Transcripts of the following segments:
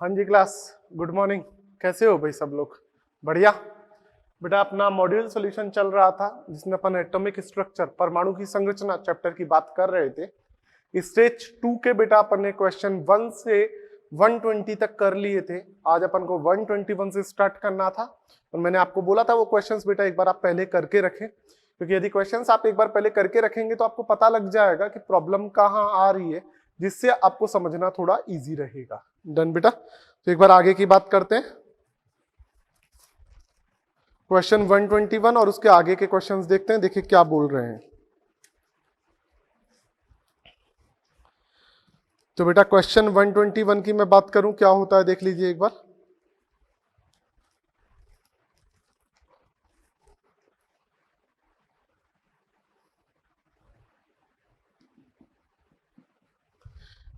हाँ जी class, good morning. कैसे हो भाई सब लोग? बढ़िया। बेटा अपना मॉड्यूल सॉल्यूशन चल रहा था जिसमें अपन एटॉमिक स्ट्रक्चर परमाणु की संरचना चैप्टर की बात कर रहे थे। स्टेज 2 के बेटा अपन ने क्वेश्चन 1 से 120 तक कर लिए थे। आज अपन को 121 से स्टार्ट करना था और मैंने आपको बोला था वो क्वेश्चंस बेटा एक बार आप पहले करके रखें, क्योंकि यदि क्वेश्चंस आप एक बार पहले करके रखेंगे तो आपको पता लग जाएगा कि प्रॉब्लम कहाँ आ रही है, जिससे आपको समझना थोड़ा इजी रहेगा। डन बेटा? तो एक बार आगे की बात करते हैं। क्वेश्चन 121 और उसके आगे के क्वेश्चंस देखते हैं, देखिए क्या बोल रहे हैं। तो बेटा क्वेश्चन 121 की मैं बात करूं, क्या होता है देख लीजिए एक बार।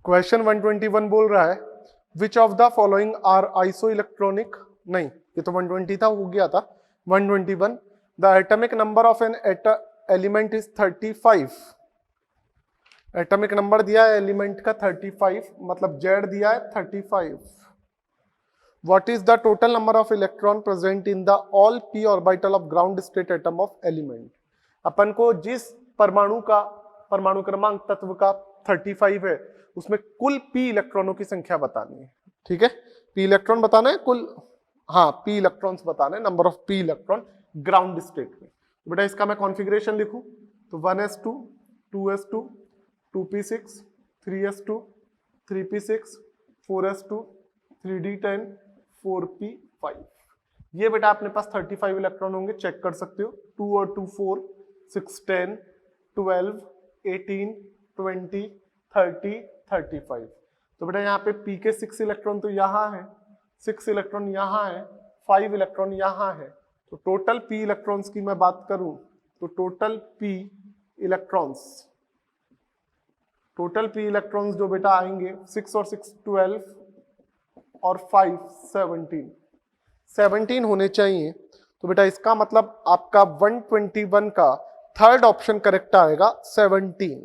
क्वेश्चन 121 बोल रहा है which of the following are isoelectronic, नहीं ये तो 120 था, हो गया था 121। The atomic number of an element is 35। Atomic number दिया है एलिमेंट का 35, मतलब जेड दिया है 35। What is the total number of electron present in the all p orbital of ground state atom of element. अपन को जिस परमाणु का परमाणु क्रमांक तत्व का 35 है उसमें कुल p इलेक्ट्रॉनों की संख्या बतानी है। ठीक है, p इलेक्ट्रॉन बताना है कुल, हाँ p इलेक्ट्रॉन्स बताना है, number of p electron ground state में। तो बेटा इसका मैं कॉन्फ़िगरेशन लिखूं तो 1s2 2s2 2p6 3s2 3p6 4s2 3d10 4p5। ये बेटा अपने पास 35 इलेक्ट्रॉन होंगे, चेक कर सकते हो। 2 और 2 4 6 10 12 18 20 30 35। तो बेटा यहाँ पे p के 6 इलेक्ट्रॉन तो यहाँ है, 6 इलेक्ट्रॉन यहाँ है, 5 इलेक्ट्रॉन यहाँ है। तो टोटल p इलेक्ट्रॉन्स की मैं बात करूं तो टोटल p इलेक्ट्रॉन्स जो बेटा आएंगे 6 और 6 12 और 5 17 होने चाहिए। तो बेटा इसका मतलब आपका 121 का थर्ड ऑप्शन करेक्ट आएगा 17।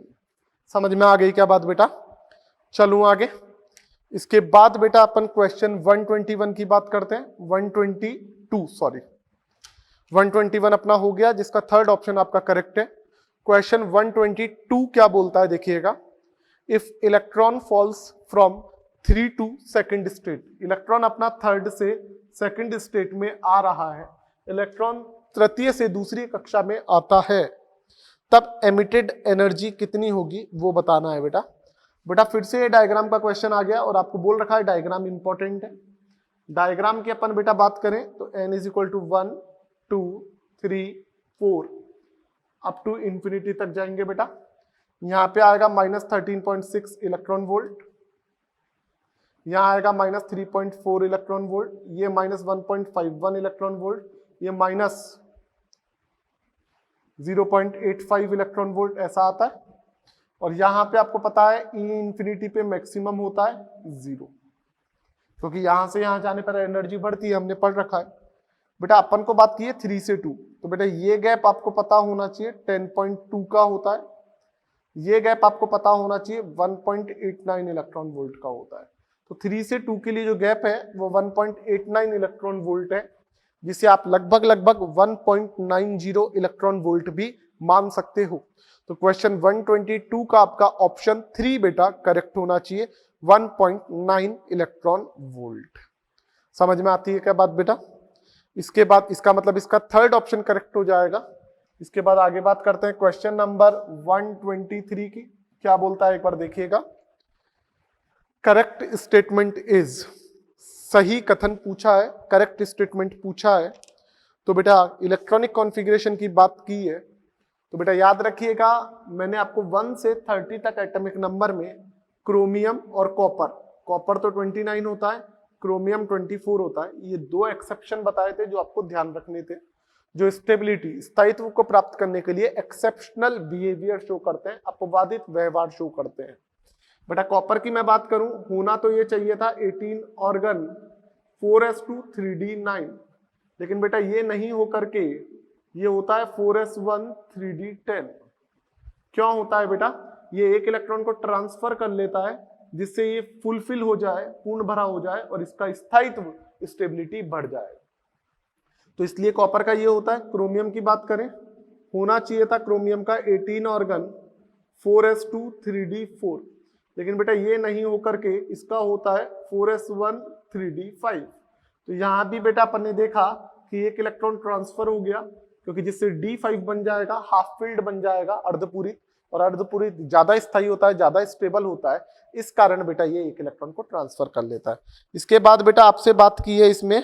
समझ में आ गई क्या बात बेटा? चलूं आगे। इसके बाद बेटा अपन क्वेश्चन 121 की बात करते हैं। 121 अपना हो गया, जिसका थर्ड ऑप्शन आपका करेक्ट है। क्वेश्चन 122 क्या बोलता है देखिएगा। If electron falls from 3 to second state, electron अपना थर्ड से सेकंड स्टेट में आ रहा है, इलेक्ट्रॉन तृतीय से दूसरी कक्षा में आता है, तब एमिटेड एनर्जी कितनी होगी वो बताना है बेटा। बेटा फिर से ये डायग्राम का क्वेश्चन आ गया और आपको बोल रखा है डायग्राम इंपॉर्टेंट है। डायग्राम की अपन बेटा बात करें तो n is equal to 1 2 3 4 up to infinity तक जाएंगे बेटा। यहाँ पे आएगा -13.6 इलेक्ट्रॉन वोल्ट, यहाँ आएगा -3.4 इलेक्ट्रॉन वोल्ट, ये -1.51 इलेक्ट्रॉन वोल्ट, ये -0.85 इलेक्ट्रॉन वोल्ट, ऐसा आता है। और यहाँ पे आपको पता है E इंफिनिटी पे मैक्सिमम होता है 0, क्योंकि यहाँ से यहाँ जाने पर एनर्जी बढ़ती है, हमने पढ़ रखा है। बेटा अपन को बात की है 3 से 2, तो बेटा ये गैप आपको पता होना चाहिए 10.2 का होता है, ये गैप आपको पता होना चाहिए 1.89 इलेक्ट्रॉन वोल्ट का होता है। तो 3 से 2 के लिए जो गैप है वो 1.89 इलेक्ट्रॉन वोल्ट है, जिसे आप लगभग 1.90 इलेक्ट्रॉन वोल्ट भी मान सकते हो। तो क्वेश्चन 122 का आपका ऑप्शन 3 बेटा करेक्ट होना चाहिए, 1.9 इलेक्ट्रॉन वोल्ट। समझ में आती है क्या बात बेटा? इसके बाद इसका मतलब इसका थर्ड ऑप्शन करेक्ट हो जाएगा। इसके बाद आगे बात करते हैं क्वेश्चन नंबर 123 की। क्या बोलता है एक बार देखिएगा। करेक्ट स्टेटमेंट इज, सही कथन पूछा है, करेक्ट स्टेटमेंट पूछा है। तो बेटा इलेक्ट्रॉनिक कॉन्फ़िगरेशन की बात की है, तो बेटा याद रखिएगा मैंने आपको 1 से 30 तक एटॉमिक नंबर में क्रोमियम और कॉपर तो 29 होता है, क्रोमियम 24 होता है, ये दो एक्सेप्शन बताए थे जो आपको ध्यान रखने थे, जो स्टेबिलिटी स्थायित्व को प्राप्त करने के लिए एक्सेप्शनल बिहेवियर शो करते हैं, अपवादित व्यवहार शो करते हैं। बेटा कॉपर की मैं बात करूं, होना तो ये चाहिए था 18 ऑर्गन 4s2 3d9, लेकिन बेटा ये नहीं हो करके ये होता है 4s1 3d10। क्यों होता है बेटा? ये एक इलेक्ट्रॉन को ट्रांसफर कर लेता है जिससे ये फुलफिल हो जाए, पूर्ण भरा हो जाए और इसका स्थायित्व, स्टेबिलिटी बढ़ जाए। तो इसलिए कॉपर का ये होता है। क्रोमियम की बात करें, होना चाहिए था क्रोमियम का 18 ऑर्गन 4s2 3d4, लेकिन बेटा ये नहीं होकर के इसका होता है 4s1 3d5। तो यहां भी बेटा अपन ने देखा कि एक इलेक्ट्रॉन ट्रांसफर हो गया, क्योंकि जिससे d5 बन जाएगा, हाफ फील्ड बन जाएगा अर्धपूरित, और अर्धपूरित ज्यादा स्थायी होता है, ज्यादा स्टेबल होता है, इस कारण बेटा ये एक इलेक्ट्रॉन को ट्रांसफर कर लेता है। इसके बाद बेटा आपसे बात की है इसमें,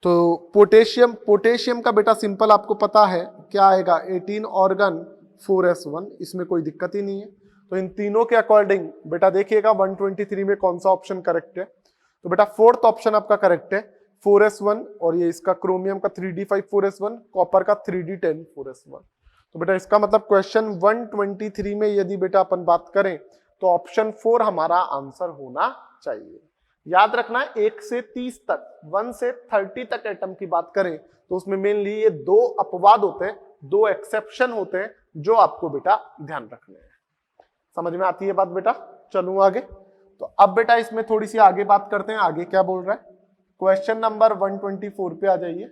तो पोटेशियम का बेटा सिंपल आपको पता है क्या आएगा, 18 ऑर्गन 4s1, इसमें कोई दिक्कत ही नहीं है। तो इन तीनों के अकॉर्डिंग बेटा देखिएगा 123 में कौन सा ऑप्शन करेक्ट है। तो बेटा फोर्थ ऑप्शन आपका करेक्ट है 4s1, और ये इसका क्रोमियम का 3d5 4s1, कॉपर का 3d10 4s1। तो बेटा इसका मतलब क्वेश्चन 123 में यदि बेटा अपन बात करें तो ऑप्शन 4 हमारा आंसर होना चाहिए। याद रखना 1 से 30 तक, 1 से 30 तक एटम की बात करें तो उसमें मेनली ये 2 अपवाद होते हैं, 2 एक्सेप्शन होते हैं, जो आपको बेटा ध्यान रखने हैं। समझ में आती है बात बेटा? चलूं आगे। तो अब बेटा इसमें थोड़ी सी आगे बात करते हैं, आगे क्या बोल रहा है। क्वेश्चन नंबर 124 पे आ जाइए।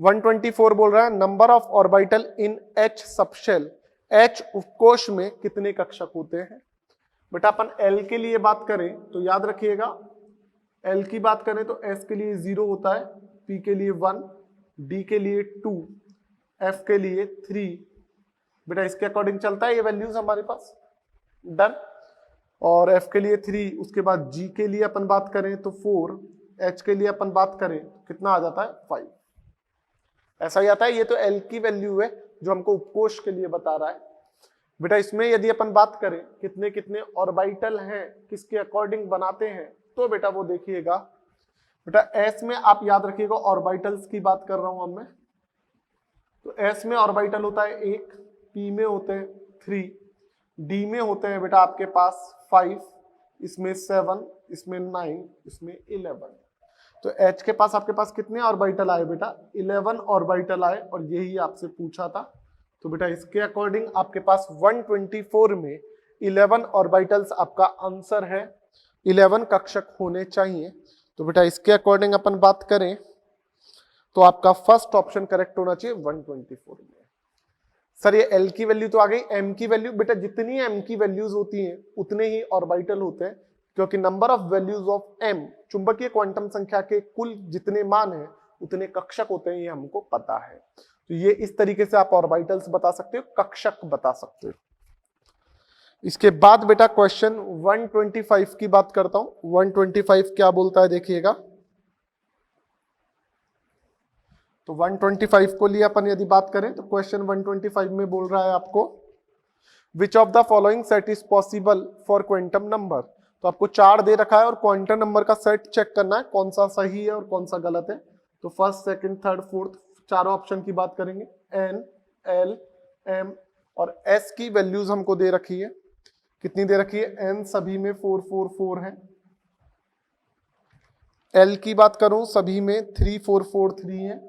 124 बोल रहा है number of orbital in H subshell, H उपकोश में कितने कक्षक होते हैं। बेटा अपन L के लिए बात करें तो याद रखिएगा, L की बात करें तो S के लिए 0 होता है, P के लिए 1, D के लिए 2, F के लिए 3। बेटा इसके अकॉर्डिंग चलता है ये वैल्यूज हमारे पास, डन। और F के लिए 3, उसके बाद G के लिए अपन बात करें तो 4, H के लिए अपन बात करें कितना आ जाता है 5, ऐसा ही आता है। ये तो L की वैल्यू है जो हमको उपकोश के लिए बता रहा है। बेटा इसमें यदि अपन बात करें कितने कितने ऑर्बिटल हैं, किसके अकॉर्डिंग बनाते हैं, तो बेटा वो देखिएगा। बेटा S में आप याद रखिएगा ऑर्बिटल्स की बात कर रहा हूं अब मैं, तो S में ऑर्बिटल होता है 1, P में होते हैं 3, D में होते हैं बेटा आपके पास 5, इसमें 7, इसमें 9, इसमें 11। तो H के पास आपके पास कितने ऑर्बिटल आए बेटा, 11 ऑर्बिटल आए, और यही आपसे पूछा था। तो बेटा इसके अकॉर्डिंग आपके पास 124 में 11 ऑर्बिटल्स आपका आंसर है, 11 कक्षक होने चाहिए। तो बेटा इसके अकॉर्डिंग अपन बात करें तो आपका फर्स्ट ऑप्शन करेक्ट होना चाहिए 124 में। सर ये L की वैल्यू तो आ गई, M की वैल्यू, बेटा जितनी M की वैल्यूज होती हैं उतने ही ऑर्बिटल होते हैं, क्योंकि number of values of M, चुंबकीय क्वांटम संख्या के कुल जितने मान हैं उतने कक्षक होते हैं, ये हमको पता है। तो ये इस तरीके से आप ऑर्बिटल्स बता सकते हो, कक्षक बता सकते हो। इसके बाद बेटा क्वेश्चन 125 की बात करता हूं। 125 क्या बोलता है देखिएगा। तो 125 को लिए अपन यदि बात करें तो क्वेश्चन 125 में बोल रहा है आपको विच of the following set is possible for quantum number. तो आपको 4 दे रखा है और क्वांटम नंबर का सेट चेक करना है कौन सा सही है और कौन सा गलत है। तो फर्स्ट, सेकंड, थर्ड, फोर्थ, चारों ऑप्शन की बात करेंगे। N, L, M और S की वैल्यूज हमको दे रखी है, कितनी दे रखी है, N सभी में 4, 4, 4 है। L की बात करूं सभी में 3, 4, 4, 3 है।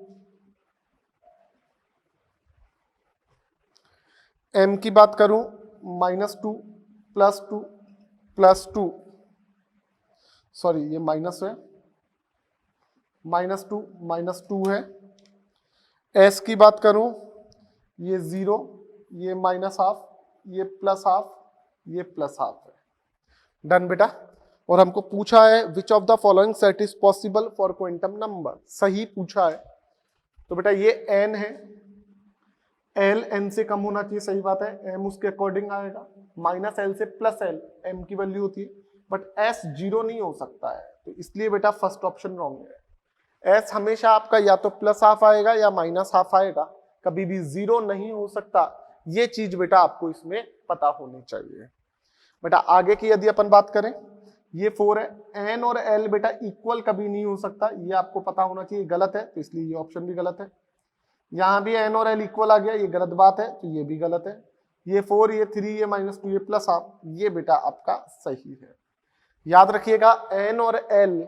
M की बात करूं -2, +2, +2, सॉरी ये माइनस है, -2, -2 है। S की बात करूं ये 0, ये -12, ये +12, ये +12 है। डन बेटा। और हमको पूछा है which of the following set is possible for quantum number, सही पूछा है। तो बेटा ये N है, L N से कम होना चाहिए, सही बात है। M उसके अकॉर्डिंग आएगा, -L से +L M की वैल्यू होती है, बट S 0 नहीं हो सकता है, तो इसलिए बेटा फर्स्ट ऑप्शन रॉन्ग है। S हमेशा आपका या तो +12 आएगा या -12 आएगा, कभी भी 0 नहीं हो सकता। ये चीज बेटा आपको इसमें पता होनी चाहिए। बेटा आगे की यदि अपन बात करें, ये 4 है, N और L बेटा इक्वल कभी नहीं हो सकता, ये आपको पता होना चाहिए, गलत है, तो इसलिए ये ऑप्शन भी गलत है। यहां भी N और L इक्वल आ गया, ये गलत बात है, तो ये भी गलत है। ये 4, ये 3, ये -2, ये +12, ये बेटा आपका सही है। याद रखिएगा N और L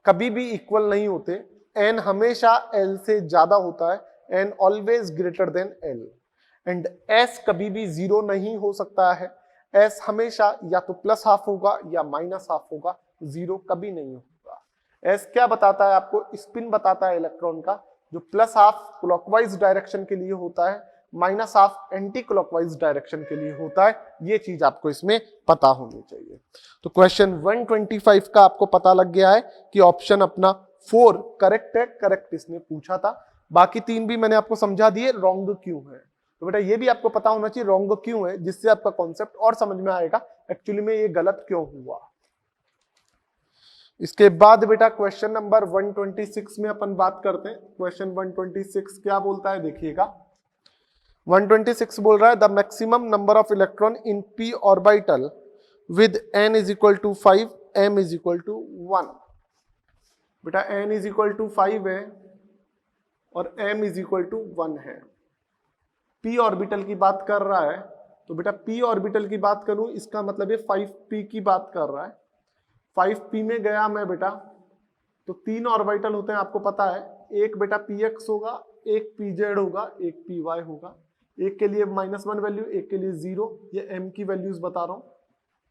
कभी भी इक्वल नहीं होते, N हमेशा L से ज्यादा होता है, N always greater than L। And S कभी भी जीरो नहीं हो सकता है। एस हमेशा या तो प्लस हाफ होगा या माइनस हाफ होगा, जीरो कभी नहीं होगा। एस क्या बताता है आपको? स्पिन बताता है इलेक्ट्रॉन का, जो प्लस हाफ क्लॉकवाइज डायरेक्शन के लिए होता है, minus half anti clockwise direction के लिए होता है। ये चीज आपको इसमें पता होनी चाहिए। तो क्वेश्चन 125 का आपको पता लग गया है कि ऑप्शन अपना 4 करेक्ट है। करेक्ट इसने पूछा था, बाकी 3 भी मैंने आपको समझा दिए रॉन्ग क्यों है। तो बेटा ये भी आपको पता होना चाहिए रॉन्ग क्यों है, जिससे आपका कॉन्सेप्ट और समझ में आएगा एक्चुअली में ये गलत क्यों हुआ। इसके बाद बेटा क्वेश्चन नंबर 126 में अपन बात करते हैं। क्वेश्चन 126 क्या बोलता है देखिएगा। 126 बोल रहा है the maximum number of electron in p orbital with n is equal to 5, m is equal to 1। बेटा n इज इक्वल टू 5 है और m इज इक्वल टू 1 है। p ऑर्बिटल की बात कर रहा है, तो बेटा p ऑर्बिटल की बात करूं इसका मतलब ये 5p की बात कर रहा है। 5p में गया मैं बेटा, तो 3 ऑर्बिटल होते हैं आपको पता है। एक बेटा px होगा, एक pz होगा, एक py होगा। एक के लिए -1 वैल्यू, एक के लिए 0, ये m की वैल्यूज बता रहा हूं,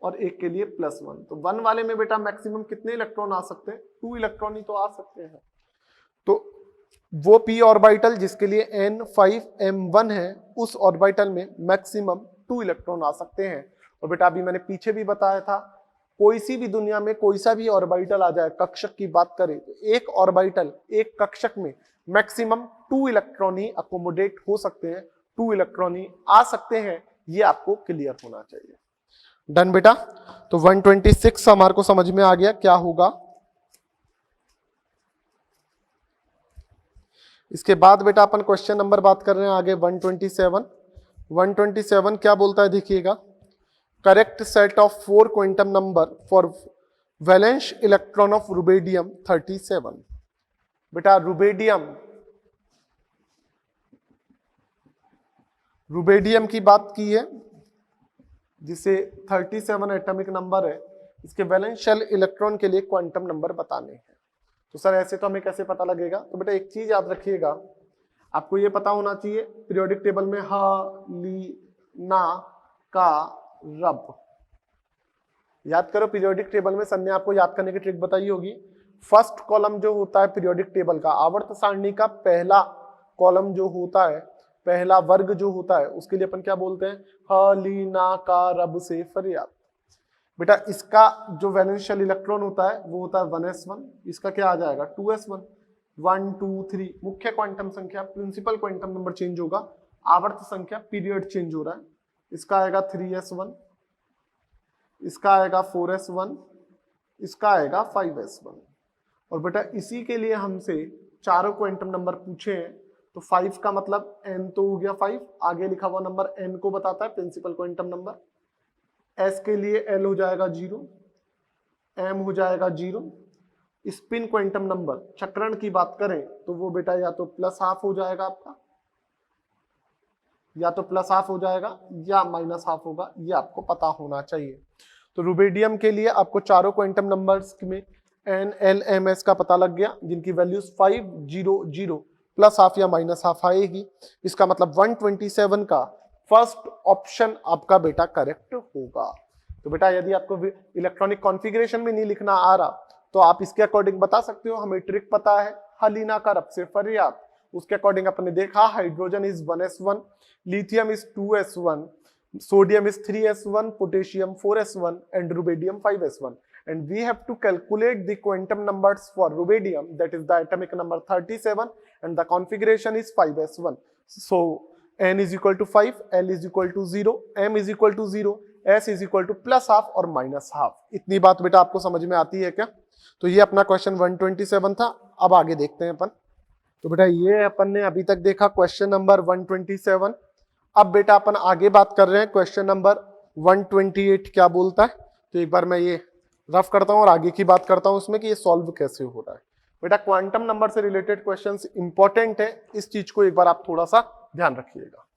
और एक के लिए +1। तो 1 वाले में बेटा मैक्सिमम कितने इलेक्ट्रॉन आ सकते हैं? 2 इलेक्ट्रॉन ही तो आ सकते हैं। तो वो p ऑर्बिटल जिसके लिए n 5 m 1 है, उस ऑर्बिटल में मैक्सिमम 2 इलेक्ट्रॉन आ सकते हैं। और बेटा अभी मैंने पीछे भी बताया था, कोई सी भी दुनिया में कोई सा भी ऑर्बिटल आ जाए, कक्षक की बात करें तो एक ऑर्बिटल एक कक्षक में मैक्सिमम 2 इलेक्ट्रॉन ही अकोमोडेट हो सकते हैं, 2 इलेक्ट्रॉन ही आ सकते हैं। ये आपको क्लियर होना चाहिए। डन बेटा। तो 126 हमारे को समझ में आ गया क्या होगा। इसके बाद बेटा अपन क्वेश्चन नंबर बात कर रहे हैं आगे 127। 127 क्या बोलता है देखिएगा। Correct set of 4 quantum number for valence electron of rubidium 37। बेटा रुबेडियम की बात की है, जिसे 37 एटॉमिक नंबर है। इसके वैलेंस शेल इलेक्ट्रॉन के लिए क्वांटम नंबर बताने हैं। तो सर ऐसे तो हमें कैसे पता लगेगा? तो बेटा एक चीज याद रखिएगा, आपको ये पता होना चाहिए पीरियोडिक टेबल में ह, ली, ना, का, रब। याद करो पीरियोडिक टेबल में सर ने आपको याद करने की ट्रिक बताई होगी। फर्स्ट कॉलम जो होता है पीरियोडिक टेबल का, आवर्त सारणी का पहला कॉलम जो होता है, पहला वर्ग जो होता है, उसके लिए अपन क्या बोलते हैं? ह, ली, ना, का, रब से फरियाद। बेटा इसका जो वैलेंस शेल इलेक्ट्रॉन होता है वो होता है 1s1। इसका क्या आ जाएगा? 2s1। 1 2 3 मुख्य क्वांटम संख्या, प्रिंसिपल क्वांटम नंबर चेंज होगा, आवर्त संख्या पीरियड चेंज हो रहा है। इसका आएगा 3s1, इसका आएगा 4s1, इसका आएगा 5s1। और बेटा इसी के लिए हमसे चारों क्वांटम नंबर पूछे हैं। तो 5 का मतलब n तो हो गया 5, आगे लिखा हुआ नंबर n को बताता है प्रिंसिपल क्वांटम नंबर। s के लिए l हो जाएगा 0, m हो जाएगा 0। स्पिन क्वांटम नंबर चक्रण की बात करें तो वो बेटा या तो प्लस हाफ हो जाएगा आपका, या तो प्लस हाफ हो जाएगा या माइनस हाफ होगा, ये आपको पता होना चाहिए। तो रुबेडियम के लिए आपको चारों क्वांटम नंबर्स में एन एल एम एस का पता लग गया, जिनकी वैल्यूज 5 0 0 प्लस हाफ या माइनस हाफ आएगी। इसका मतलब 127 का फर्स्ट ऑप्शन आपका बेटा करेक्ट होगा। तो बेटा यदि आपको इलेक्ट्रॉनिक कॉन्फ़िगरेशन में नहीं लिखना आ रहा तो आप इसके अकॉर्डिंग बता सकते हो, हमें ट्रिक पता है, हलीना का रब से फरियाद। उसके अकॉर्डिंग अपने देखा hydrogen is 1s1, lithium is 2s1, sodium is 3s1, potassium 4s1 and rubidium 5s1, and we have to calculate the quantum numbers for rubidium, that is the atomic number 37 and the configuration is 5s1. So n is equal to 5, l is equal to 0, m is equal to 0, s is equal to plus half और minus half। इतनी बात बेटा आपको समझ में आती है क्या? तो ये अपना क्वेश्चन 127 था। अब आगे देखते हैं अपन। तो बेटा ये अपन ने अभी तक देखा क्वेश्चन नंबर 127। अब बेटा अपन आगे बात कर रहे हैं क्वेश्चन नंबर 128 क्या बोलता है। तो एक बार मैं ये रफ करता हूं और आगे की बात करता हूं उसमें कि ये सॉल्व कैसे हो रहा है। बेटा क्वांटम नंबर से रिलेटेड क्वेश्चंस इंपॉर्टेंट है, इस चीज को एक बार आप थोड़ा सा ध्यान रखिएगा।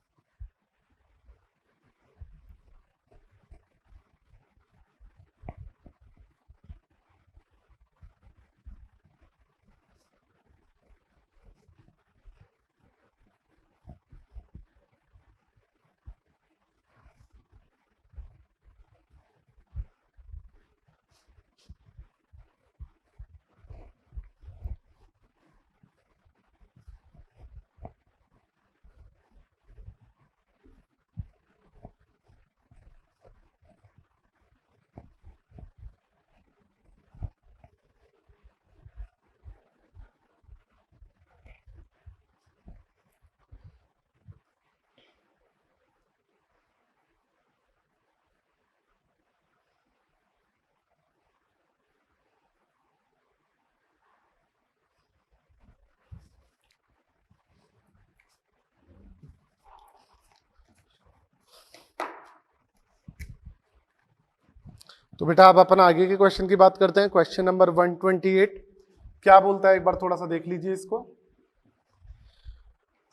तो बेटा अब अपन आगे के क्वेश्चन की बात करते हैं। क्वेश्चन नंबर 128 क्या बोलता है, एक बार थोड़ा सा देख लीजिए इसको।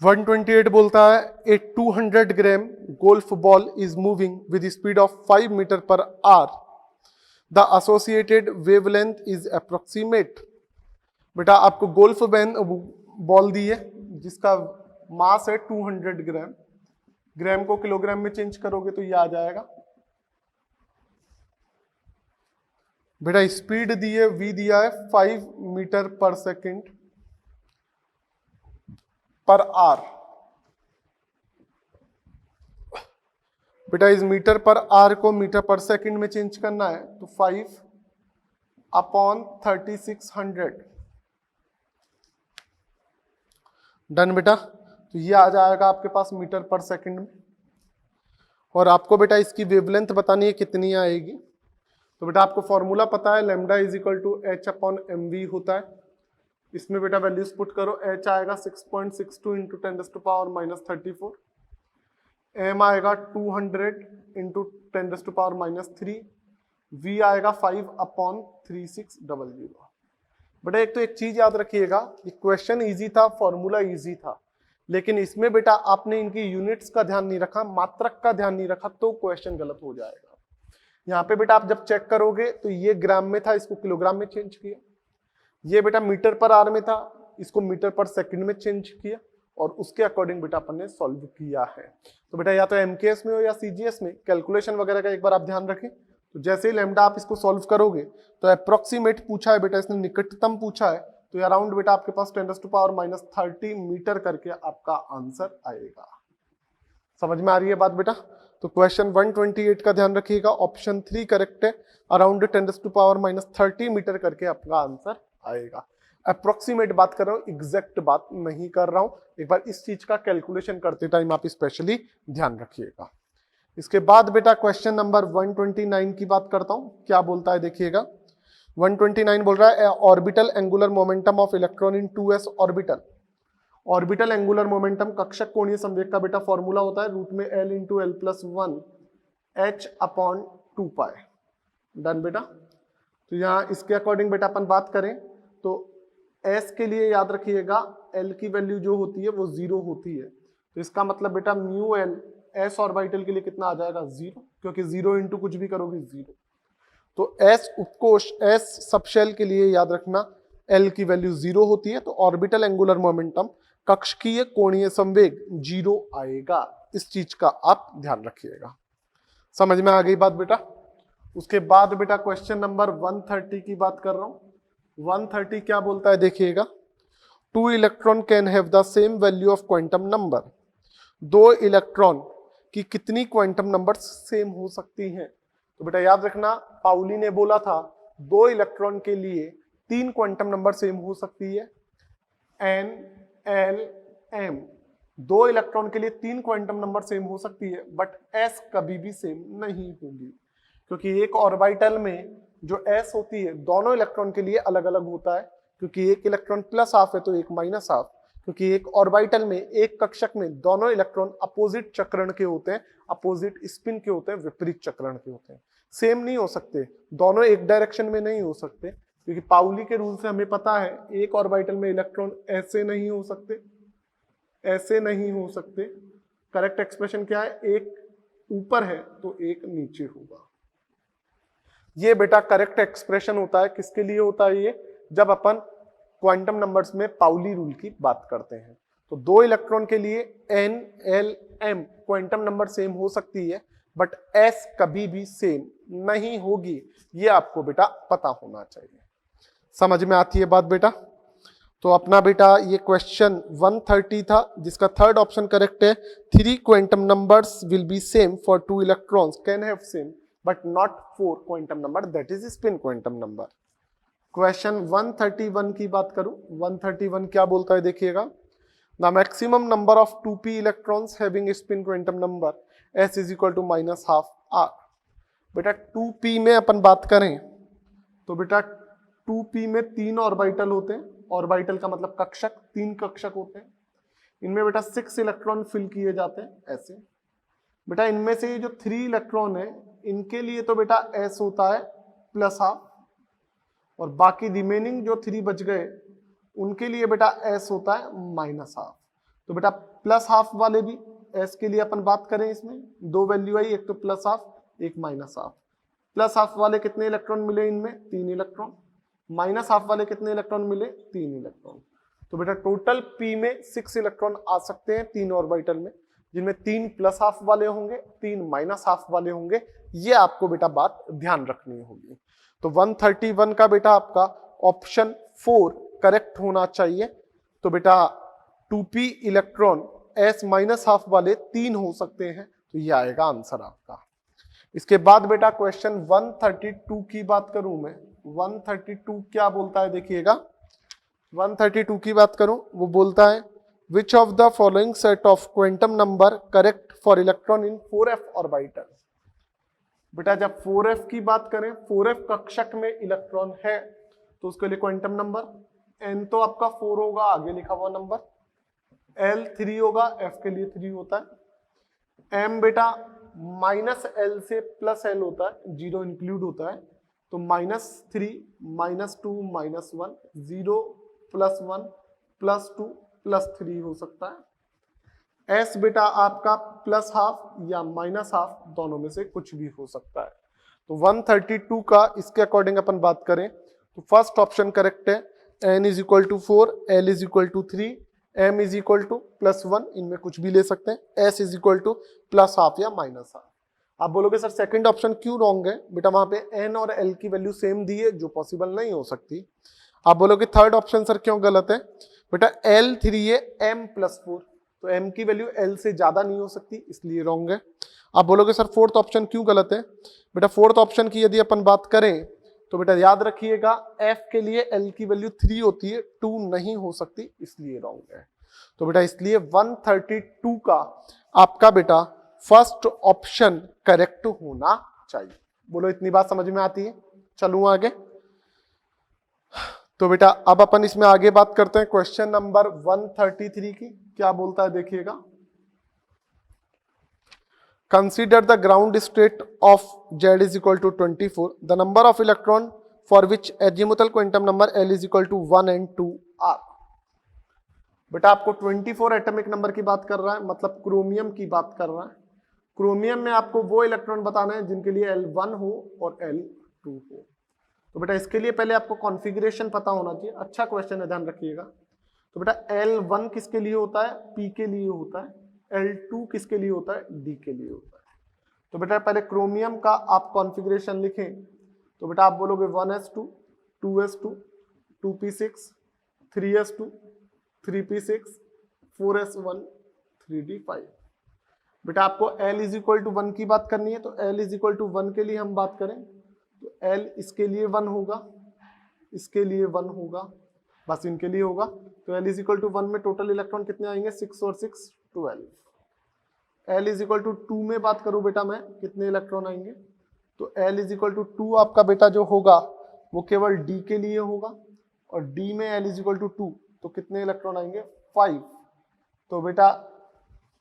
128 बोलता है a 200 gram golf ball is moving with speed of 5 metre per hour, the associated wavelength is approximate. बेटा आपको गोल्फ बॉल दी है जिसका मास है 200 ग्राम, ग्राम को किलोग्राम में चेंज करोगे तो ये आ जाएगा। बेटा स्पीड दी है, वी दिया है 5 मीटर पर सेकंड पर आवर। बेटा इस मीटर पर आवर को मीटर पर सेकंड में चेंज करना है तो 5/3600 डन बेटा। तो ये आ जाएगा आपके पास मीटर पर सेकंड में। और आपको बेटा इसकी वेवलेंथ बतानी है कितनी आएगी। तो बेटा आपको फॉर्मूला पता है, lambda is equal to h/mv होता है। इसमें बेटा वैल्यूज पुट करो, h आएगा 6.62 इंटू 10⁻34, m आएगा 200 इंटू 10⁻³ v आएगा 5/3600। बेटा एक तो एक चीज याद रखिएगा, ये क्वेश्चन इजी था, फॉर्मूला इजी था, लेकिन इसमें बेटा आपने इनकी यूनिट्स का ध्यान नहीं रखा, मात्रक का ध्यान नहीं रखा, तो क्वेश्चन गलत हो जाएगा। यहाँ पे बेटा आप जब चेक करोगे तो ये ग्राम में था, इसको किलोग्राम में चेंज किया। ये बेटा मीटर पर आवर में था, इसको मीटर पर सेकंड में चेंज किया, और उसके अकॉर्डिंग बेटा अपन ने सॉल्व किया है। तो बेटा या तो एमकेएस में हो या सीजीएस में कैलकुलेशन वगैरह का एक बार आप ध्यान रखें। तो जैसे ही लैम्डा आप इसको सॉल्व करोगे तो अप्रोक्सीमेट पूछा है बेटा, इसने निकटतम पूछा है, तो अराउंड बेटा आपके पास 10⁻³ मीटर करके आपका आंसर आएगा। समझ में आ रही है बात बेटा? तो क्वेश्चन 128 का ध्यान रखिएगा, ऑप्शन 3 करेक्ट है, अराउंड 10⁻³ मीटर करके आपका आंसर आएगा। अप्रोक्सीमेट बात कर रहा हूं, एग्जैक्ट बात नहीं कर रहा हूं। एक बार इस चीज का कैलकुलेशन करते टाइम आप स्पेशली ध्यान रखिएगा। इसके बाद बेटा क्वेश्चन नंबर 129 की बात करता हूं, क्या बोलता है देखिएगा। 129 बोल रहा है orbital angular momentum of electron in 2s orbital. Orbital angular momentum कक्षक कोणीय संवेग का बेटा फॉर्मूला होता है रूट में L into L+1 h/2π। Done बेटा। तो यहाँ इसके अकॉर्डिंग बेटा अपन बात करें तो S के लिए याद रखिएगा L की वैल्यू जो होती है वो 0 होती है, तो इसका मतलब बेटा म्यू L S ऑर्बिटल के लिए कितना आ जाएगा 0, क्योंकि 0 इंटू कुछ भी करोगे 0। तो S उपकोश S सबशेल के लिए याद रखना L की वैल्यू 0 होती है, तो ऑर्बिटल एंगुलर मोमेंटम कक्षकीय कोणीय संवेग 0 आएगा। इस चीज का आप ध्यान रखिएगा। समझ में आ गई बात बेटा? उसके बाद बेटा क्वेश्चन नंबर 130 की बात कर रहा हूं। 130 क्या बोलता है देखिएगा, 2 electron can have the same value of quantum number. 2 electron की कितनी क्वांटम नंबर सेम हो सकती हैं? तो बेटा याद रखना, पाउली ने बोला था 2 इलेक्ट्रॉन के लिए 3 क्वांटम नंबर सेम हो सकती है, N L M। 2 इलेक्ट्रॉन के लिए 3 क्वांटम नंबर सेम हो सकती है, बट S कभी भी सेम नहीं होगी, क्योंकि एक ऑर्बिटल में जो S होती है दोनों इलेक्ट्रॉन के लिए अलग अलग होता है, क्योंकि एक इलेक्ट्रॉन प्लस हाफ है तो एक माइनस हाफ, क्योंकि एक ऑर्बिटल में एक कक्षक में दोनों इलेक्ट्रॉन अपोजिट चक्रण के होते हैं, अपोजिट स्पिन के होते हैं, विपरीत चक्रण के होते हैं, सेम नहीं हो सकते, दोनों एक डायरेक्शन में नहीं हो सकते, क्योंकि पाउली के रूल से हमें पता है एक ऑर्बिटल में इलेक्ट्रॉन ऐसे नहीं हो सकते, ऐसे नहीं हो सकते। करेक्ट एक्सप्रेशन क्या है, एक ऊपर है तो एक नीचे होगा। ये बेटा करेक्ट एक्सप्रेशन होता है, किसके लिए होता है ये, जब अपन क्वांटम नंबर्स में पाउली रूल की बात करते हैं। तो 2 इलेक्ट्रॉन के लिए N L M quantum number same हो सकती है, बट S कभी भी सेम नहीं होगी, ये आपको बेटा पता होना चाहिए। समझ में आती है बात बेटा? तो अपना बेटा ये क्वेश्चन 130 था, जिसका थर्ड ऑप्शन करेक्ट है। 3 quantum numbers will be same for 2 electrons can have same but not 4 quantum number, that is spin quantum number. Question 131 की बात करूं, 131 क्या बोलता है देखिएगा, the maximum number of 2p electrons having spin quantum number s is equal to -12 r। बेटा 2p में अपन बात करें तो बेटा 2p में 3 ऑर्बिटल होते हैं, ऑर्बिटल का मतलब कक्षक, 3 कक्षक होते हैं, इनमें बेटा 6 इलेक्ट्रॉन फिल किए जाते हैं ऐसे। बेटा इनमें से जो 3 इलेक्ट्रॉन है इनके लिए तो बेटा s होता है प्लस हाफ, और बाकी रिमेनिंग जो 3 बच गए उनके लिए बेटा s होता है माइनस हाफ। तो बेटा प्लस हाफ वाले भी s के लिए अपन बात करें, इसमें 2 वैल्यू आई, एक तो प्लस हाफ एक माइनस हाफ। प्लस हाफ वाले कितने इलेक्ट्रॉन मिले इनमें? 3 इलेक्ट्रॉन। माइनस हाफ वाले कितने इलेक्ट्रॉन मिले? 3 इलेक्ट्रॉन। तो बेटा टोटल p में 6 इलेक्ट्रॉन आ सकते हैं 3 ऑर्बिटल में, जिनमें 3 प्लस हाफ वाले होंगे, 3 माइनस हाफ वाले होंगे। ये आपको बेटा बात ध्यान रखनी होगी। तो 131 का बेटा आपका ऑप्शन 4 करेक्ट होना चाहिए। तो बेटा 2p electron s minus half वाले 3 हो सकते हैं, तो ये आएगा आंसर आपका। इसके बाद बेटा क्वेश्चन 132 की बात करूं मैं, 132 क्या बोलता है देखिएगा। 132 की बात करूं, वो बोलता है which of the following set of quantum number correct for electron in 4f orbital. बेटा जब 4f की बात करें, 4f कक्षक में इलेक्ट्रॉन है तो उसके लिए क्वांटम नंबर n तो आपका 4 होगा, आगे लिखा हुआ नंबर, l 3 होगा, f के लिए 3 होता है, m बेटा माइनस l से प्लस l होता है, 0 इंक्लूड होता है, तो -3 -2 -1 0 +1 +2 +3 हो सकता है। s बेटा आपका प्लस हाफ या माइनस हाफ दोनों में से कुछ भी हो सकता है। तो 132 का इसके अकॉर्डिंग अपन बात करें तो फर्स्ट ऑप्शन करेक्ट है, n = 4, l = 3, m = +1, इनमें कुछ भी ले सकते हैं, s = प्लस हाफ या माइनस हाफ। आप बोलोगे सर सेकंड ऑप्शन क्यों रॉन्ग है? बेटा वहां पे n और l की वैल्यू सेम दी है, जो पॉसिबल नहीं हो सकती। आप बोलोगे थर्ड ऑप्शन सर क्यों गलत है? बेटा l 3 है, m +4, तो m की वैल्यू l से ज्यादा नहीं हो सकती, इसलिए रॉन्ग है। आप बोलोगे सर फोर्थ ऑप्शन क्यों गलत है? बेटा फोर्थ ऑप्शन की यदि अपन बात करें तो बेटा याद रखिएगा f के लिए l की वैल्यू 3 होती है, 2 नहीं हो सकती, इसलिए रॉन्ग है। तो बेटा इसलिए 132 का आपका बेटा फर्स्ट ऑप्शन करेक्ट होना चाहिए। बोलो इतनी बात समझ में आती है? चलूं आगे। तो बेटा अब अपन इसमें आगे बात करते हैं क्वेश्चन नंबर 133 की। क्या बोलता है देखिएगा, consider the ground state of Z = 24, the number of electron for which azimuthal quantum number L = 1 and 2 are। बेटा आपको 24 एटॉमिक नंबर की बात कर रहा है, मतलब क्रोमियम की बात कर रहा है। क्रोमियम में आपको वो इलेक्ट्रॉन बताना है जिनके लिए L1 हो और L2 हो। तो बेटा इसके लिए पहले आपको कॉन्फ़िगरेशन पता होना चाहिए। अच्छा क्वेश्चन है, ध्यान रखिएगा। तो बेटा L1 किसके लिए होता है? P के लिए होता है। L2 किसके लिए होता है? D के लिए होता है। तो बेटा पहले क्रोमियम का आप कॉन्फ़िगरेशन लिखें तो बेटा आप बोलोगे 1s2 2s2 2p6 3s2 3p6 4s1 3d5। बेटा आपको L = 1 की बात करनी है, तो L = 1 के लिए हम बात करें तो L इसके लिए 1 होगा, इसके लिए 1 होगा, बस इनके लिए होगा। तो L = 1 में टोटल इलेक्ट्रॉन कितने आएंगे? 6 और 6 12। L = 2 में बात करूं बेटा मैं, कितने इलेक्ट्रॉन आएंगे? तो L = 2 आपका बेटा जो होगा वो केवल D के लिए होगा, और D में L = 2 तो कितने इलेक्ट्रॉन आएंगे? 5। तो बेटा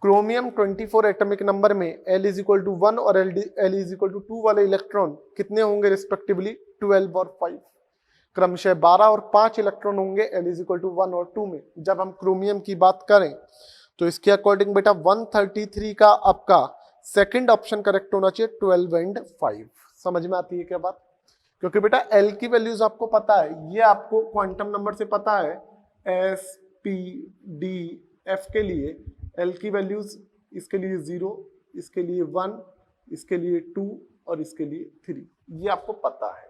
क्रोमियम 24 एटॉमिक नंबर में L = 1 और L = 2 वाले इलेक्ट्रॉन कितने होंगे रिस्पेक्टिवली? 12 और 5, क्रमशः 12 और 5 इलेक्ट्रॉन होंगे L = 1 और 2 में। जब हम क्रोमियम की बात करें तो इसके अकॉर्डिंग बेटा 133 का आपका सेकंड ऑप्शन करेक्ट होना चाहिए, 12 and 5। समझ में आती है क्या बात? क्योंकि बेटा L की वैल्यूज आपको पता है, ये आपको क्वांटम नंबर से पता है, S P D F के लिए L की वैल्यूज इसके लिए 0, इसके लिए 1, इसके लिए 2 और इसके लिए 3, ये आपको पता है।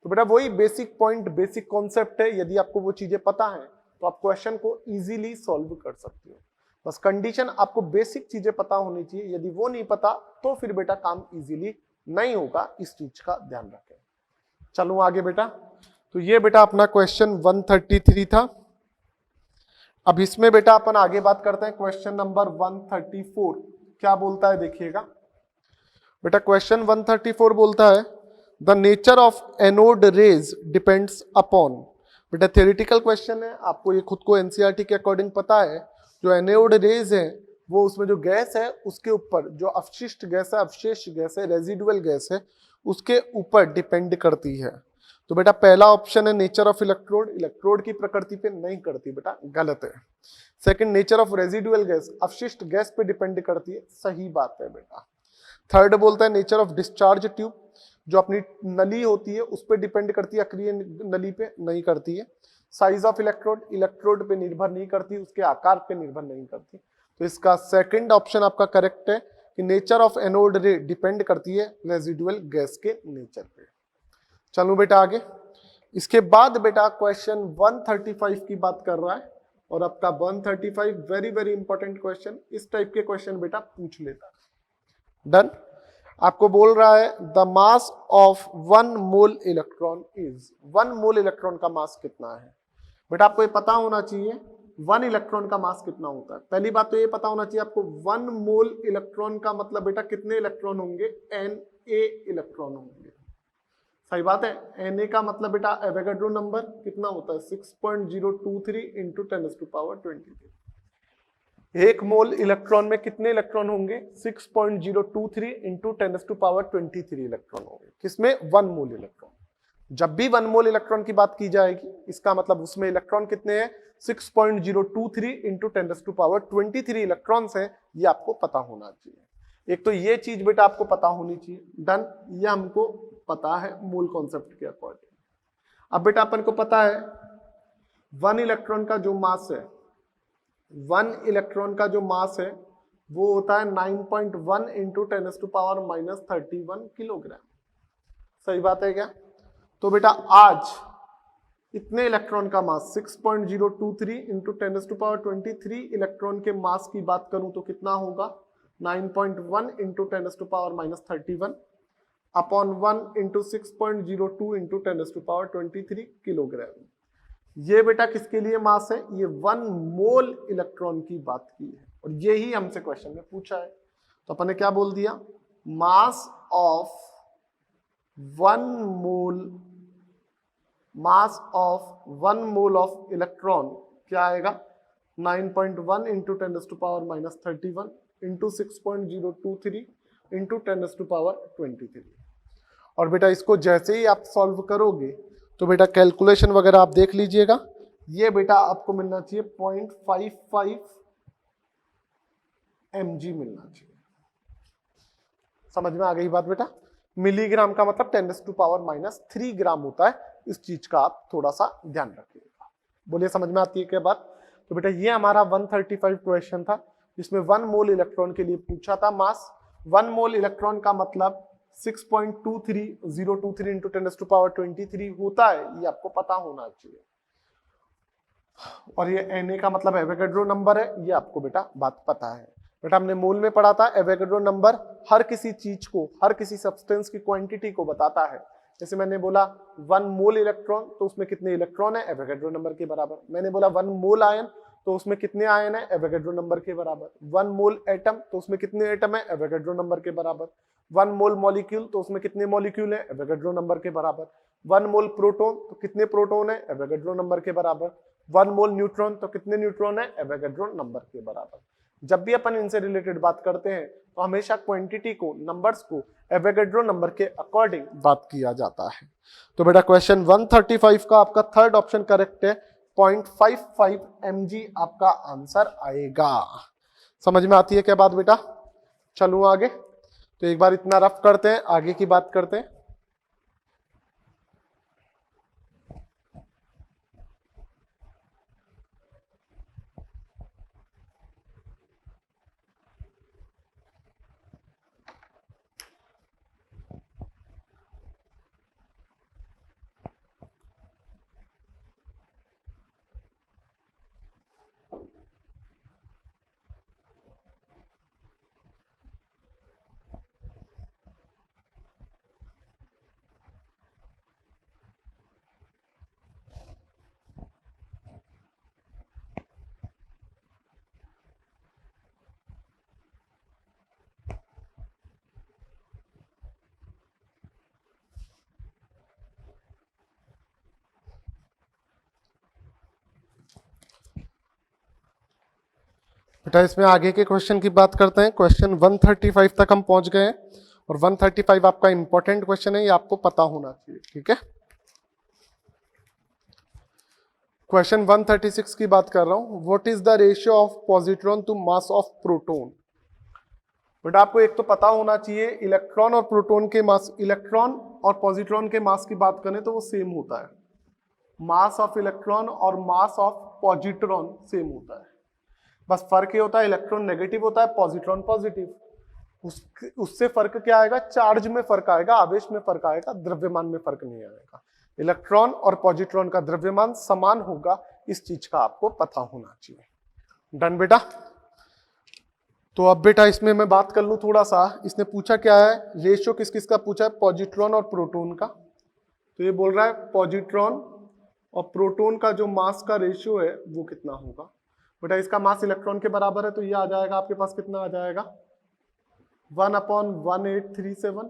तो बेटा वही बेसिक पॉइंट, बेसिक कॉन्सेप्ट है। यदि आपको वो चीजें पता है तो आप क्वेश्चन को इजीली सॉल्व कर सकते हो। बस कंडीशन आपको बेसिक चीजें पता होनी चाहिए, यदि वो नहीं पता तो फिर बेटा काम इजीली नहीं होगा, इस चीज का ध्यान रखें। चलो आगे बेटा। तो ये बेटा अपना क्वेश्चन 133 था। अब इसमें बेटा अपन आगे बात करते हैं क्वेश्चन नंबर 134। क्या बोलता है देखिएगा बेटा, क्वेश्चन 134 बोलता है the nature of anode rays depends upon. बेटा थ्योरेटिकल क्वेश्चन है, आपको ये खुद को एनसीईआरटी के अकॉर्डिंग पता है, जो एनोड रेज है वो उसमें जो गैस है उसके ऊपर, जो अवशिष्ट गैस है, अवशेष गैस है, रेजिडुअल गैस है, उसके ऊपर डिपेंड करती है। तो बेटा पहला ऑप्शन है नेचर ऑफ इलेक्ट्रोड, इलेक्ट्रोड की प्रकृति पे नहीं करती बेटा, गलत है। Second nature of residual gas, अपशिष्ट गैस पे डिपेंड करती है, सही बात है बेटा। थर्ड बोलता है नेचर ऑफ डिस्चार्ज ट्यूब, जो अपनी नली होती है उस पर डिपेंड करती है, अक्रिय नली पे नहीं करती है। साइज ऑफ इलेक्ट्रोड, इलेक्ट्रोड पे निर्भर नहीं करती, उसके आकार पे निर्भर नहीं करती। तो इसका सेकंड ऑप्शन आपका करेक्ट है कि नेचर ऑफ एनोड रे डिपेंड करती है रेजिडुअल गैस के नेचर पे। चलो बेटा आगे। इसके बाद बेटा क्वेश्चन 135 की बात कर रहा है, और आपका 135 वेरी वेरी इंपॉर्टेंट क्वेश्चन, इस टाइप के क्वेश्चन बेटा पूछ लेता है। डन। आपको बोल रहा है the mass of 1 mole electron is, 1 mole electron का मास कितना है। बेटा आपको ये पता होना चाहिए 1 इलेक्ट्रॉन का मास कितना होता है। पहली बात तो ये पता होना चाहिए आपको 1 मोल इलेक्ट्रॉन का मतलब बेटा कितने इलेक्ट्रॉन होंगे, Na इलेक्ट्रॉन होंगे। सही बात है। Na का मतलब बेटा एवोगाड्रो नंबर कितना होता है, 6.023 इंटू 10⁻23। एक मोल इलेक्ट्रॉन में कितने इलेक्ट्रॉन होंगे, 6.023 इंटू 10⁻23 इलेक्ट्रॉन होंगे। किसमें, 1 मोल इलेक्ट्रॉन। जब भी 1 मोल इलेक्ट्रॉन की बात की जाएगी, इसका मतलब उसमें इलेक्ट्रॉन कितने हैं, 6.023 इंटू 10⁻23 इलेक्ट्रॉन्स हैं। ये आपको पता होना चाहिए। एक तो ये चीज बेटा आपको पता होनी चाहिए। डन। ये हमको पता है मोल कॉन्सेप्ट के अकॉर्डिंग। अब बेटा अपन को पता है 1 इलेक्ट्रॉन का जो मास है, 1 इलेक्ट्रॉन का जो मास है वो होता है 9.1 इंटू 10⁻31 किलोग्राम। सही बात है क्या। तो बेटा आज इतने इलेक्ट्रॉन का मास 6.023 इंटू 10⁻23 इलेक्ट्रॉन के मास की बात करूं तो कितना होगा, 9.1 into 10⁻31 upon 1 into 6.02 into 10⁻23 kilogram. ये बेटा किसके लिए मास है, ये 1 मोल इलेक्ट्रॉन की बात की है, और यही हमसे क्वेश्चन में पूछा है। तो अपन ने क्या बोल दिया, mass of 1 mole, mass of 1 mole of electron क्या आएगा, 9.1 इंटू 10⁻31 इंटू 6.023 इंटू 10⁻23। और बेटा इसको जैसे ही आप सॉल्व करोगे तो बेटा कैलकुलेशन वगैरह आप देख लीजिएगा, ये बेटा आपको मिलना चाहिए 0.55 mg मिलना चाहिए। समझ में आ गई बात बेटा। मिलीग्राम का मतलब 10⁻³ ग्राम होता है। इस चीज का आप थोड़ा सा ध्यान रखिएगा। बोलिए समझ में आती है क्या बात। तो बेटा ये हमारा 135 क्वेश्चन था, जिसमें 1 मोल इलेक्ट्रॉन के लिए पूछा था मास। 1 मोल इलेक्ट्रॉन का मतलब 6.23023 इंटू 10⁻23 होता है, ये आपको पता होना चाहिए। और ये Na का मतलब एवोगाड्रो नंबर है, ये आपको बेटा बात पता है। बेटा हमने मोल में पढ़ा था, एवोगाड्रो नंबर हर किसी चीज को, हर किसी सब्सटेंस की क्वांटिटी को बताता है। जैसे मैंने बोला 1 मोल इलेक्ट्रॉन तो उसमें कितने इलेक्ट्रॉन है, एवोगाड्रो नंबर के बराबर। मैंने बोला 1 मोल आयन तो उसमें कितने आयन है, एवोगाड्रो नंबर के बराबर। 1 मोल एटम तो उसमें कितने एटम है, एवोगाड्रो नंबर के बराबर। 1 मोल मॉलिक्यूल तो उसमें कितने मॉलिक्यूल है, एवोगाड्रो नंबर के बराबर। 1 मोल प्रोटॉन तो कितने प्रोटॉन है, एवोगाड्रो नंबर के बराबर। 1 मोल न्यूट्रॉन तो कितने न्यूट्रॉन है, एवोगाड्रो नंबर के बराबर। जब भी अपन इनसे रिलेटेड बात करते हैं तो हमेशा क्वांटिटी को, नंबर्स को एवोगाड्रो नंबर के अकॉर्डिंग बात किया जाता है। तो बेटा क्वेश्चन 135 का आपका थर्ड ऑप्शन करेक्ट है, 0.55 mg आपका आंसर आएगा। समझ में आती है क्या बात बेटा। चलो आगे। तो एक बार इतना रफ करते हैं, आगे की बात करते हैं। बेटा इसमें आगे के क्वेश्चन की बात करते हैं। क्वेश्चन 135 तक हम पहुंच गए हैं और 135 आपका इंपॉर्टेंट क्वेश्चन है, ये आपको पता होना चाहिए, ठीक है। क्वेश्चन 136 की बात कर रहा हूं। What is the ratio of positron to mass of proton. बेटा आपको एक तो पता होना चाहिए इलेक्ट्रॉन और प्रोटॉन के मास, इलेक्ट्रॉन और पॉजिट्रॉन के मास की बात करें तो वो सेम होता है। मास ऑफ इलेक्ट्रॉन और मास ऑफ पॉजिट्रॉन सेम होता है, बस फर्क ये होता है इलेक्ट्रॉन नेगेटिव होता है, पॉजिट्रॉन पॉजिटिव। उससे फर्क क्या आएगा, चार्ज में फर्क आएगा, आवेश में फर्क आएगा, द्रव्यमान में फर्क नहीं आएगा। इलेक्ट्रॉन और पॉजिट्रॉन का द्रव्यमान समान होगा, इस चीज का आपको पता होना चाहिए। डन बेटा। तो अब बेटा इसमें मैं बात कर लूं थोड़ा सा, इसने पूछा क्या है, रेशियो किस किस का पूछा है, पॉजिट्रॉन और प्रोटॉन का। तो ये बोल रहा है पॉजिट्रॉन और प्रोटॉन का जो मास का रेशियो है वो कितना होगा। बेटा इसका मास इलेक्ट्रॉन के बराबर है, तो ये आ जाएगा आपके पास, कितना आ जाएगा 1/1837,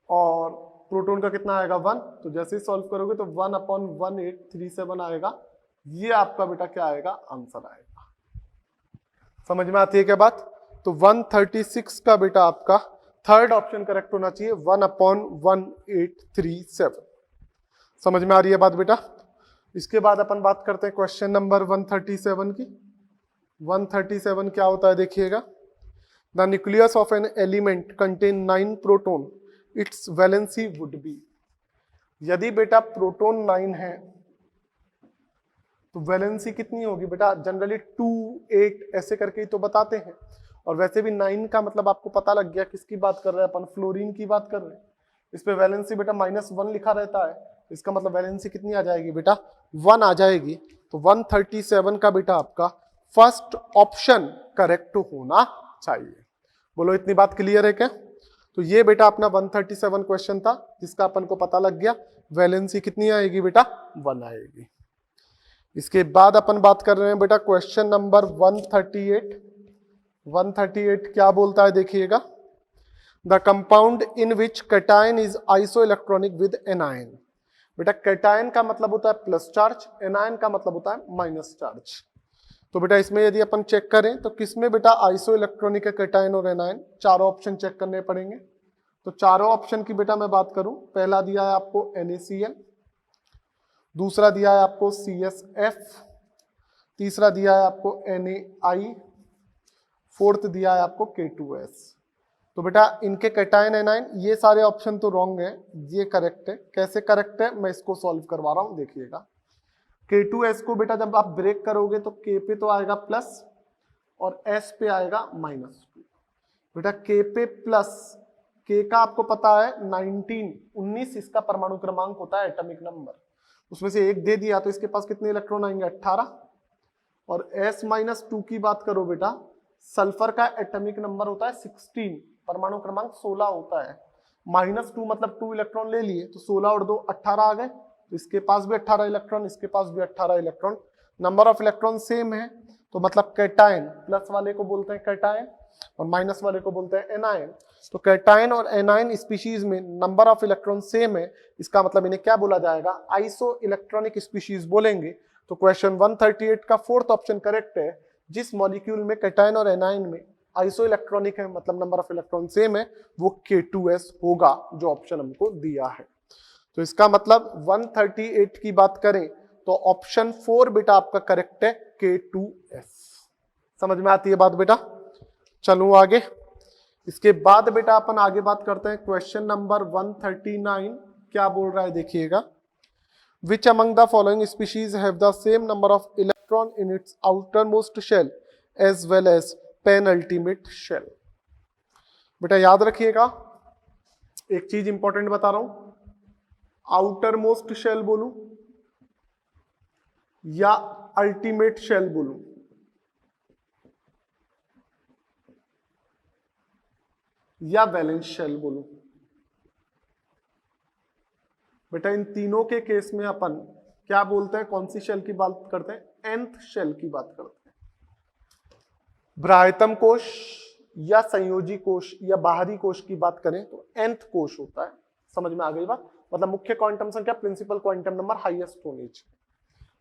और प्रोटॉन का कितना आएगा 1। तो जैसे ही सॉल्व करोगे तो 1/1837 आएगा। ये आपका बेटा क्या आएगा, आंसर आएगा। समझ में आती है क्या बात। तो 136 का बेटा आपका थर्ड ऑप्शन करेक्ट होना चाहिए, 1/1837। समझ में आ रही है बात बेटा। इसके बाद अपन बात करते हैं क्वेश्चन नंबर 137 की। 137 क्या होता है देखिएगा। The nucleus of an element contain 9 proton, it's valency would be. यदि बेटा प्रोटॉन 9 है तो वैलेंसी कितनी होगी बेटा, जनरली 2, 8 ऐसे करके ही तो बताते हैं। और वैसे भी 9 का मतलब आपको पता लग गया किसकी बात कर रहे हैं अपन, फ्लोरीन की बात कर रहे हैं। इस पे वैलेंसी बेटा -1 लिखा रहता है, इसका मतलब वैलेंसी कितनी आ जाएगी बेटा, 1 आ जाएगी। तो 137 का बेटा आपका फर्स्ट ऑप्शन करेक्ट होना चाहिए। बोलो इतनी बात क्लियर है क्या। तो ये बेटा अपना 137 क्वेश्चन था, जिसका अपन को पता लग गया वैलेंसी कितनी आएगी बेटा, 1 आएगी। इसके बाद अपन बात कर रहे हैं बेटा क्वेश्चन नंबर 138। 138 क्या बोलता है देखिएगा। The compound in which cation is iso electronic with anion. बेटा कैटायन का मतलब होता है प्लस चार्ज, एनायन का मतलब होता है माइनस चार्ज। तो बेटा इसमें यदि अपन चेक करें तो किसमें बेटा आइसो इलेक्ट्रॉनिक है कैटायन और एनायन, चारों ऑप्शन चेक करने पड़ेंगे। तो चारों ऑप्शन की बेटा मैं बात करूं, पहला दिया है आपको NaCl, दूसरा दिया है आपको CSF, तीसरा दिया है आपको NaI, फोर्थ दिया है आपको K2S। तो बेटा इनके कैटायन एनायन ये सारे ऑप्शन तो रॉन्ग है, ये करेक्ट है। कैसे करेक्ट है मैं इसको सॉल्व करवा रहा हूं, देखिएगा। K2S को बेटा जब आप ब्रेक करोगे तो K पे तो आएगा प्लस और S पे आएगा -2। बेटा K पे प्लस, K का आपको पता है 19 इसका परमाणु क्रमांक होता है, एटॉमिक नंबर। उसमें से एक दे दिया तो इसके पास कितने इलेक्ट्रॉन आएंगे, 18। और S-2 की बात करो बेटा, सल्फर का एटॉमिक नंबर होता है 16, परमाणु क्रमांक 16 होता है। -2 मतलब 2 इलेक्ट्रॉन ले लिए, तो 16 और 2 18 आ गए। तो इसके पास भी 18 इलेक्ट्रॉन, इसके पास भी 18 electron, number of electron same है। तो मतलब कैटायन, प्लस वाले को बोलते हैं कैटायन और माइनस वाले को बोलते हैं एनायन। तो कैटायन और एनायन स्पीशीज में नंबर ऑफ इलेक्ट्रॉन सेम है, इसका मतलब इन्हें क्या बोला जाएगा, आइसो इलेक्ट्रॉनिक स्पीशीज बोलेंगे। तो क्वेश्चन 138 का फोर्थ ऑप्शन करेक्ट है। जिस मॉलिक्यूल में कैटायन और एनायन में आइसो इलेक्ट्रॉनिक है, मतलब नंबर ऑफ इलेक्ट्रॉन सेम है, वो K2S होगा, जो ऑप्शन हमको दिया है। तो इसका मतलब 138 की बात करें तो ऑप्शन 4 बेटा आपका करेक्ट है, K2S। समझ में आती है बात बेटा। चलो आगे। इसके बाद बेटा अपन आगे बात करते हैं क्वेश्चन नंबर 139। क्या बोल रहा है देखिएगा। Which among the following species have the same number of electron in its outermost shell as well as penultimate shell? बेटा याद रखिएगा, एक चीज इंपॉर्टेंट बता रहा हूं, आउटर मोस्ट शेल बोलूं या अल्टीमेट शेल बोलूं, या वैलेंस शेल बोलूं। बेटा इन तीनों के केस में अपन क्या बोलते हैं, कौन सी शेल की बात करते हैं, nth शेल की बात करते हैं। ब्रायतम कोश या संयोजी कोश या बाहरी कोश की बात करें तो nth कोश होता है। समझ में आ गई बात, मतलब मुख्य क्वांटम संख्या, प्रिंसिपल क्वांटम नंबर हाईएस्ट होनी चाहिए।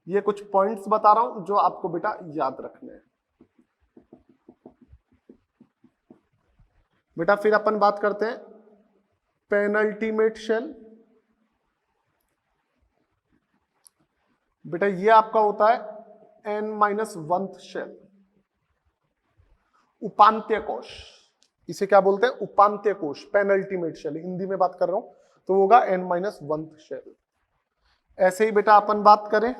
ये कुछ पॉइंट्स बता रहा हूं जो आपको बेटा याद रखने हैं। बेटा फिर अपन बात करते हैं पेनल्टीमेट शेल। बेटा ये आपका होता है n-1th शेल, उपांत्य कोश, इसे क्या बोलते हैं? उपांत्य कोश, पेनल्टीमेट शेल, हिंदी में बात कर रहा हूं तो होगा n-1th शेल। ऐसे ही बेटा अपन बात करें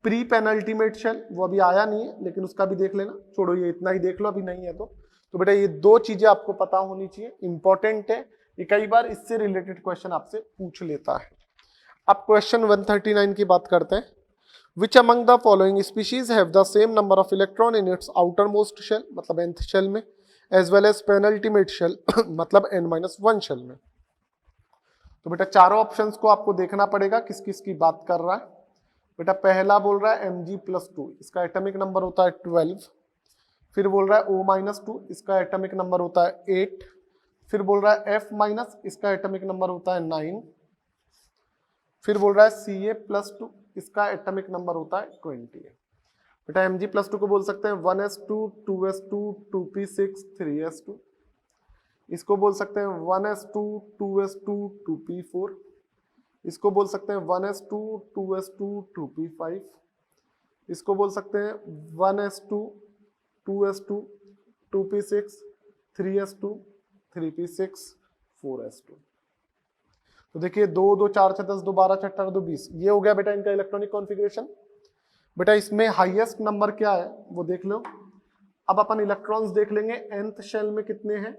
प्री पेनल्टीमेट शेल, वो अभी आया नहीं है लेकिन उसका भी देख लेना, छोड़ो ये इतना ही देख लो, अभी नहीं है तो बेटा ये दो चीजें आपको पता होनी चाहिए, इंपॉर्टेंट है, ये कई बार इससे रिलेटेड क्वेश्चन आपसे पूछ लेता है। अब क्वेश्चन 139 की बात करते हैं। Which among the following species have the same number of electron in its outermost shell, मतलब nth shell में, as well as penultimate shell मतलब n-1 shell में। तो बेटा चारों ऑप्शंस को आपको देखना पड़ेगा किस किस की बात कर रहा है। बेटा पहला बोल रहा है Mg+2, इसका एटॉमिक नंबर होता है 12। फिर बोल रहा है O-2, इसका एटॉमिक नंबर होता है 8। फिर बोल रहा है F-, इसका एटॉमिक नंबर होता है 9। फिर बोल रहा है Ca+2, इसका एटॉमिक नंबर होता है 20। बेटा Mg+2 को बोल सकते हैं 1s2, 2s2, 2p6, 3s2। इसको बोल सकते हैं 1s2, 2s2, 2p4। इसको बोल सकते हैं 1s2, 2s2, 2p5। इसको बोल सकते हैं 1s2, 2s2, 2p6, 3s2, 3p6, 4s2। तो देखिए 2, 2, 4, 6, 10, 2, 12, 6, 18, 2, 20, ये हो गया बेटा इनका इलेक्ट्रॉनिक कॉन्फ़िगरेशन। बेटा इसमें हाईएस्ट नंबर क्या है वो देख लो। अब अपन इलेक्ट्रॉन्स देख लेंगे nth शेल में कितने हैं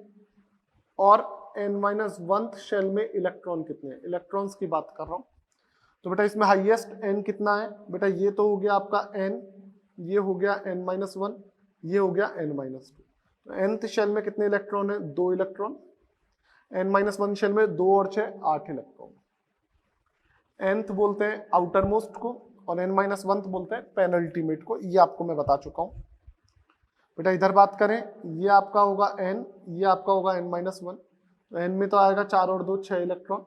और n-1th शेल में इलेक्ट्रॉन कितने हैं, इलेक्ट्रॉन्स की बात कर रहा हूं। तो बेटा इसमें हाईएस्ट n कितना है? बेटा ये तो हो गया आपका n, ये हो गया n-1, ये हो गया n-2। तो nth शेल में कितने इलेक्ट्रॉन है? 2 इलेक्ट्रॉन। n-1 शेल में 2 और 6, 8 इलेक्ट्रॉन। nth बोलते हैं आउटर मोस्ट को और n-1 बोलते हैं पेनल्टीमेट को, ये आपको मैं बता चुका हूं। बेटा इधर बात करें, ये आपका होगा n, ये आपका होगा n-1। तो n में तो आएगा 4 और 2, 6 इलेक्ट्रॉन।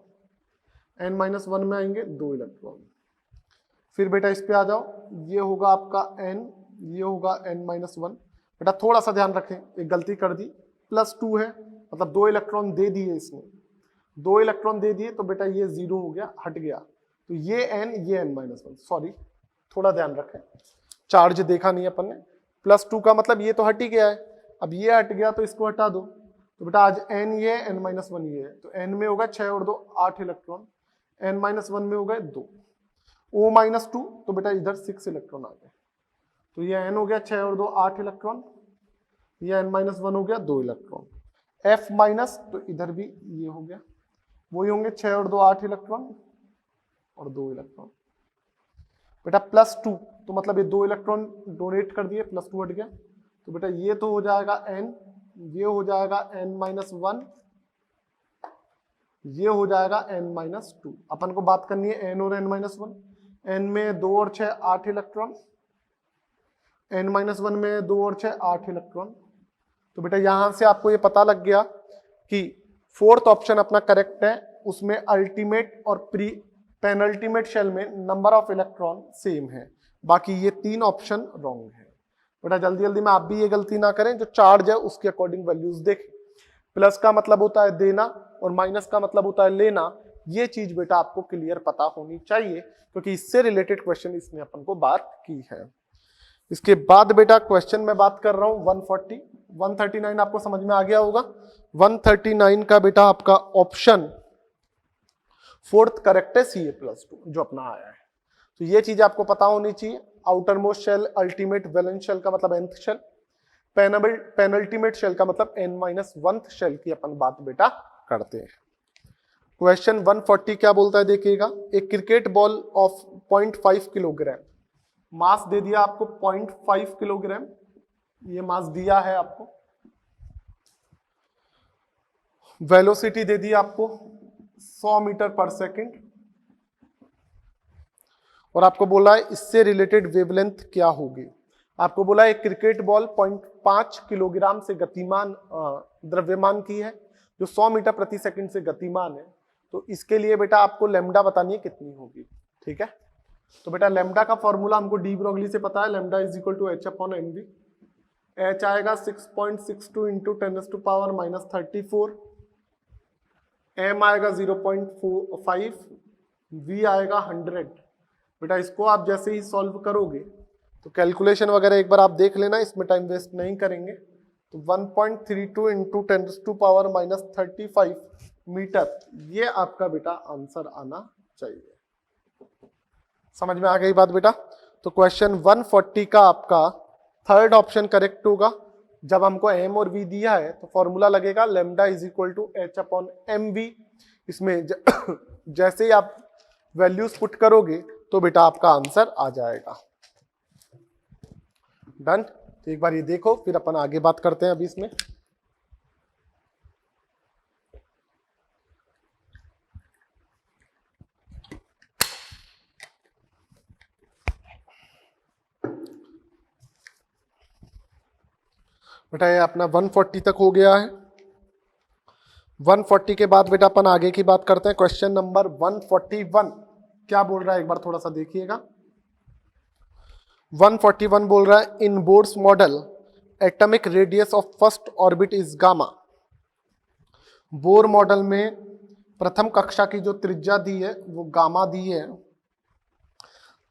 n-1 में आएंगे 2 इलेक्ट्रॉन। फिर बेटा इस पे आ जाओ, ये होगा आपका n, ये होगा n-1। बेटा थोड़ा सा ध्यान रखें, एक गलती कर दी, +2 है मतलब 2 इलेक्ट्रॉन दे दिए इसने, 2 इलेक्ट्रॉन दे दिए तो बेटा ये 0 हो गया, हट गया। तो ये n, ये n-1, सॉरी थोड़ा ध्यान रखें, चार्ज देखा नहीं अपन ने। +2 का मतलब ये तो हट ही गया है, अब ये हट गया तो इसको हटा दो। तो बेटा आज n ये है, n-1 ये है, तो n में होगा 6 और 2, 8 इलेक्ट्रॉन। n-1 में हो गए 2। O-2 तो बेटा इधर 6 इलेक्ट्रॉन आ गए। तो ये n हो गया 6 और 2, 8 इलेक्ट्रॉन। ये n-1 हो गया 2 इलेक्ट्रॉन। F- तो इधर भी ये हो गया, वही होंगे 6 और 2, 8 इलेक्ट्रॉन और 2 इलेक्ट्रॉन। बेटा +2 तो मतलब ये 2 इलेक्ट्रॉन डोनेट कर दिए, +2 हट गया। तो बेटा ये तो हो जाएगा n, ये हो जाएगा n-1, ये हो जाएगा n-2। अपन को बात करनी है n और n-1। n में 2 और 6, 8 इलेक्ट्रॉन। n-1 में 2 और 6, 8 इलेक्ट्रॉन। तो बेटा यहां से आपको ये पता लग गया कि 4th ऑप्शन अपना करेक्ट है, उसमें अल्टीमेट और प्री पेनल्टीमेट शेल में नंबर ऑफ इलेक्ट्रॉन सेम है, बाकी ये 3 ऑप्शन रॉन्ग है। बेटा जल्दी जल्दी में आप भी ये गलती ना करें, जो चार्ज है उसके अकॉर्डिंग वैल्यूज देखें। प्लस का मतलब होता है देना और माइनस का मतलब होता है लेना, ये चीज बेटा आपको क्लियर पता होनी चाहिए क्योंकि इससे रिलेटेड क्वेश्चन इसने अपन को बात की है। इसके बाद बेटा क्वेश्चन में बात कर रहा हूं 140, 139 आपको समझ में आ गया होगा। 139 का बेटा आपका ऑप्शन 4th करेक्ट है, Ca+2 जो अपना आया है। तो ये चीज आपको पता होनी चाहिए। Outermost shell, ultimate valence shell का मतलब nth शेल, पेनल्टीमेट शेल का मतलब n-1th शेल की अपन बात बेटा करते हैं। क्वेश्चन 140 क्या बोलता है देखिएगा, एक क्रिकेट बॉल ऑफ 0.5 किलोग्राम, मास दे दिया आपको 0.5 किलोग्राम, ये मास दिया है आपको। वेलोसिटी दे दी आपको 100 मीटर पर सेकंड और आपको बोला है इससे रिलेटेड वेवलेंथ क्या होगी। आपको बोला है क्रिकेट बॉल 0.5 किलोग्राम से गतिमान द्रव्यमान की है जो 100 मीटर प्रति सेकंड से गतिमान है। तो इसके लिए बेटा आपको लैम्डा बतानी है कितनी होगी, ठीक है। तो बेटा लैम्डा का फॉर्मूला हमको डी ब्रोगली से पता है, lambda is equal to h/mv। H आएगा 6.62 इंटू 10⁻⁻34, M आएगा 0.45, V आएगा 100। बेटा इसको आप जैसे ही सॉल्व करोगे तो कैलकुलेशन वगैरह एक बार आप देख लेना, इसमें टाइम वेस्ट नहीं करेंगे। तो 1.32 इंटू 10⁻⁻35 मीटर, ये आपका बेटा आंसर आना चाहिए। समझ में आ गई बात बेटा? तो क्वेश्चन 140 का आपका थर्ड ऑप्शन करेक्ट होगा। जब हमको m और v दिया है तो फॉर्मूला लगेगा lambda is equal to H upon M V. इसमें जैसे ही आप वैल्यूज पुट करोगे तो बेटा आपका आंसर आ जाएगा। डन? तो एक बार ये देखो, फिर अपन आगे बात करते हैं अभी इसमें। बेटा ये अपना 140 तक हो गया है। 140 के बाद बेटा अपन आगे की बात करते हैं। क्वेश्चन नंबर 141 क्या बोल रहा है, एक बार थोड़ा सा देखिएगा। 141 बोल रहा है in Bohr's model atomic radius of first orbit is gamma. Bohr model में प्रथम कक्षा की जो त्रिज्या दी है वो गामा दी है,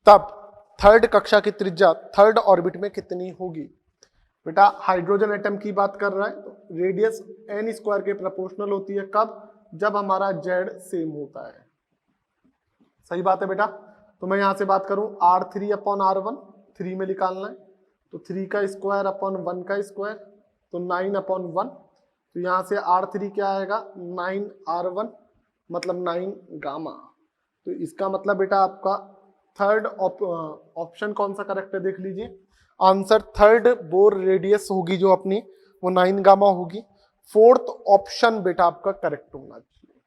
तब थर्ड कक्षा की त्रिज्या थर्ड ऑर्बिट में कितनी होगी? बेटा हाइड्रोजन एटम की बात कर रहा है, तो रेडियस n स्क्वायर के प्रोपोर्शनल होती है। कब? जब हमारा z सेम होता है। सही बात है बेटा? तो मैं यहां से बात करूं r3 अपॉन r1, 3 में निकालना है तो 3 का स्क्वायर अपॉन 1 का स्क्वायर, तो 9 अपॉन 1। तो यहां से r3 क्या आएगा 9r1, मतलब 9 गामा। तो इसका मतलब बेटा आपका थर्ड ऑप्शन कौन सा करेक्ट है देख लीजिए। आंसर थर्ड बोर रेडियस होगी जो अपनी, वो 9 गामा होगी। फोर्थ ऑप्शन बेटा आपका करेक्ट होना चाहिए,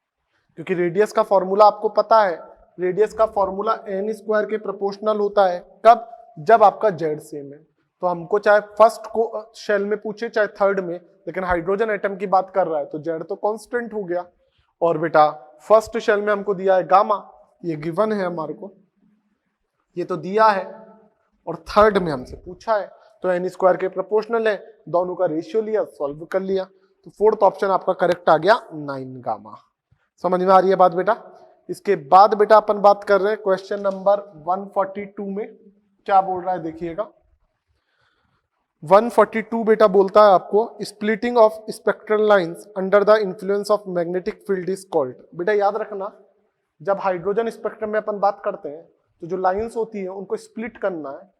क्योंकि रेडियस का फॉर्मूला आपको पता है। रेडियस का फॉर्मूला n स्क्वायर के प्रोपोर्शनल होता है। कब? जब आपका z सेम है। तो हमको चाहे फर्स्ट को शेल में पूछे चाहे थर्ड में, लेकिन हाइड्रोजन एटम की बात कर रहा है तो z तो कांस्टेंट हो गया। और बेटा फर्स्ट शेल में हमको दिया है गामा, ये गिवन है हमारे को, ये तो दिया है। और थर्ड में हमसे पूछा है तो n स्क्वायर के प्रोपोर्शनल है, दोनों का रेशियो लिया, सॉल्व कर लिया। तो फोर्थ ऑप्शन आपका करेक्ट आ गया 9 गामा। समझ में आ रही है बात बेटा? इसके बाद बेटा अपन बात कर रहे हैं क्वेश्चन नंबर 142 में क्या बोल रहा है देखिएगा। 142 बेटा बोलता है आपको splitting of spectral lines under the influence of magnetic field is called. बेटा याद रखना, जब हाइड्रोजन स्पेक्ट्रम में अपन बात करते हैं तो जो लाइंस होती है उनको स्प्लिट करना है,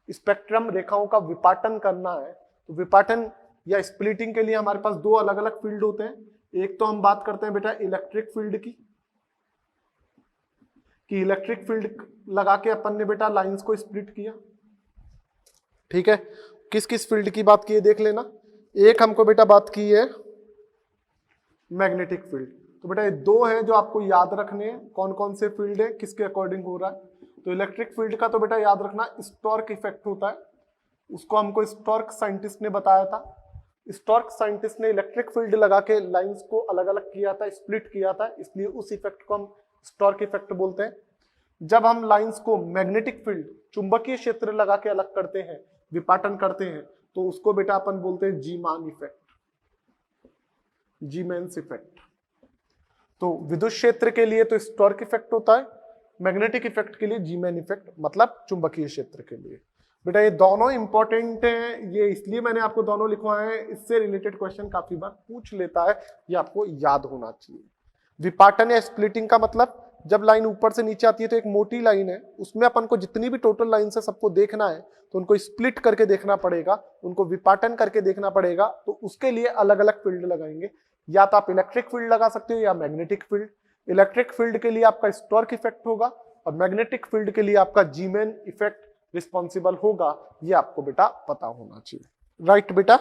स्पेक्ट्रम रेखाओं का विपाटन करना है। तो विपाटन या स्प्लिटिंग के लिए हमारे पास दो अलग अलग फील्ड होते हैं। एक तो हम बात करते हैं बेटा इलेक्ट्रिक फील्ड की, कि इलेक्ट्रिक फील्ड लगा के अपन ने बेटा लाइंस को स्प्लिट किया। ठीक है, किस किस फील्ड की बात की है देख लेना। एक हमको बेटा बात की है मैग्नेटिक फील्ड। तो बेटा ये दो है जो आपको याद रखने हैं, कौन कौन से फील्ड है किसके अकॉर्डिंग हो रहा है। तो इलेक्ट्रिक फील्ड का तो बेटा याद रखना स्टोर्क इफेक्ट होता है, उसको हमको स्टोर्क साइंटिस्ट ने बताया था। स्टोर्क साइंटिस्ट ने इलेक्ट्रिक फील्ड लगा के लाइंस को अलग अलग किया था, स्प्लिट किया था, इसलिए उस इफेक्ट को हम स्टोर्क इफेक्ट बोलते हैं। जब हम लाइंस को मैग्नेटिक फील्ड चुंबकीय क्षेत्र लगा के अलग करते हैं, विपाटन करते हैं, तो उसको बेटा अपन बोलते हैं जीमान इफेक्ट, जीमेंस इफेक्ट। तो विद्युत क्षेत्र के लिए तो स्टोर्क इफेक्ट होता है, मैग्नेटिक इफेक्ट के लिए जीमेन इफेक्ट, मतलब चुंबकीय क्षेत्र के लिए। बेटा ये दोनों इंपॉर्टेंट हैं, ये इसलिए मैंने आपको दोनों लिखवाए हैं, इससे रिलेटेड क्वेश्चन काफी बार पूछ लेता है, ये आपको याद होना चाहिए। विपाटन या स्प्लिटिंग का मतलब जब लाइन ऊपर से नीचे आती है तो एक मोटी लाइन है, उसमें अपन को जितनी भी टोटल लाइन है सबको देखना है, तो उनको स्प्लिट करके देखना पड़ेगा, उनको विपाटन करके देखना पड़ेगा। तो उसके लिए अलग अलग फील्ड लगाएंगे, या तो आप इलेक्ट्रिक फील्ड लगा सकते हो या मैग्नेटिक फील्ड। इलेक्ट्रिक फील्ड के लिए आपका स्टोर्क इफेक्ट होगा और मैग्नेटिक फील्ड के लिए आपका जीमेन इफेक्ट रिस्पॉन्सिबल होगा, ये आपको बेटा पता होना चाहिए। राइट बेटा?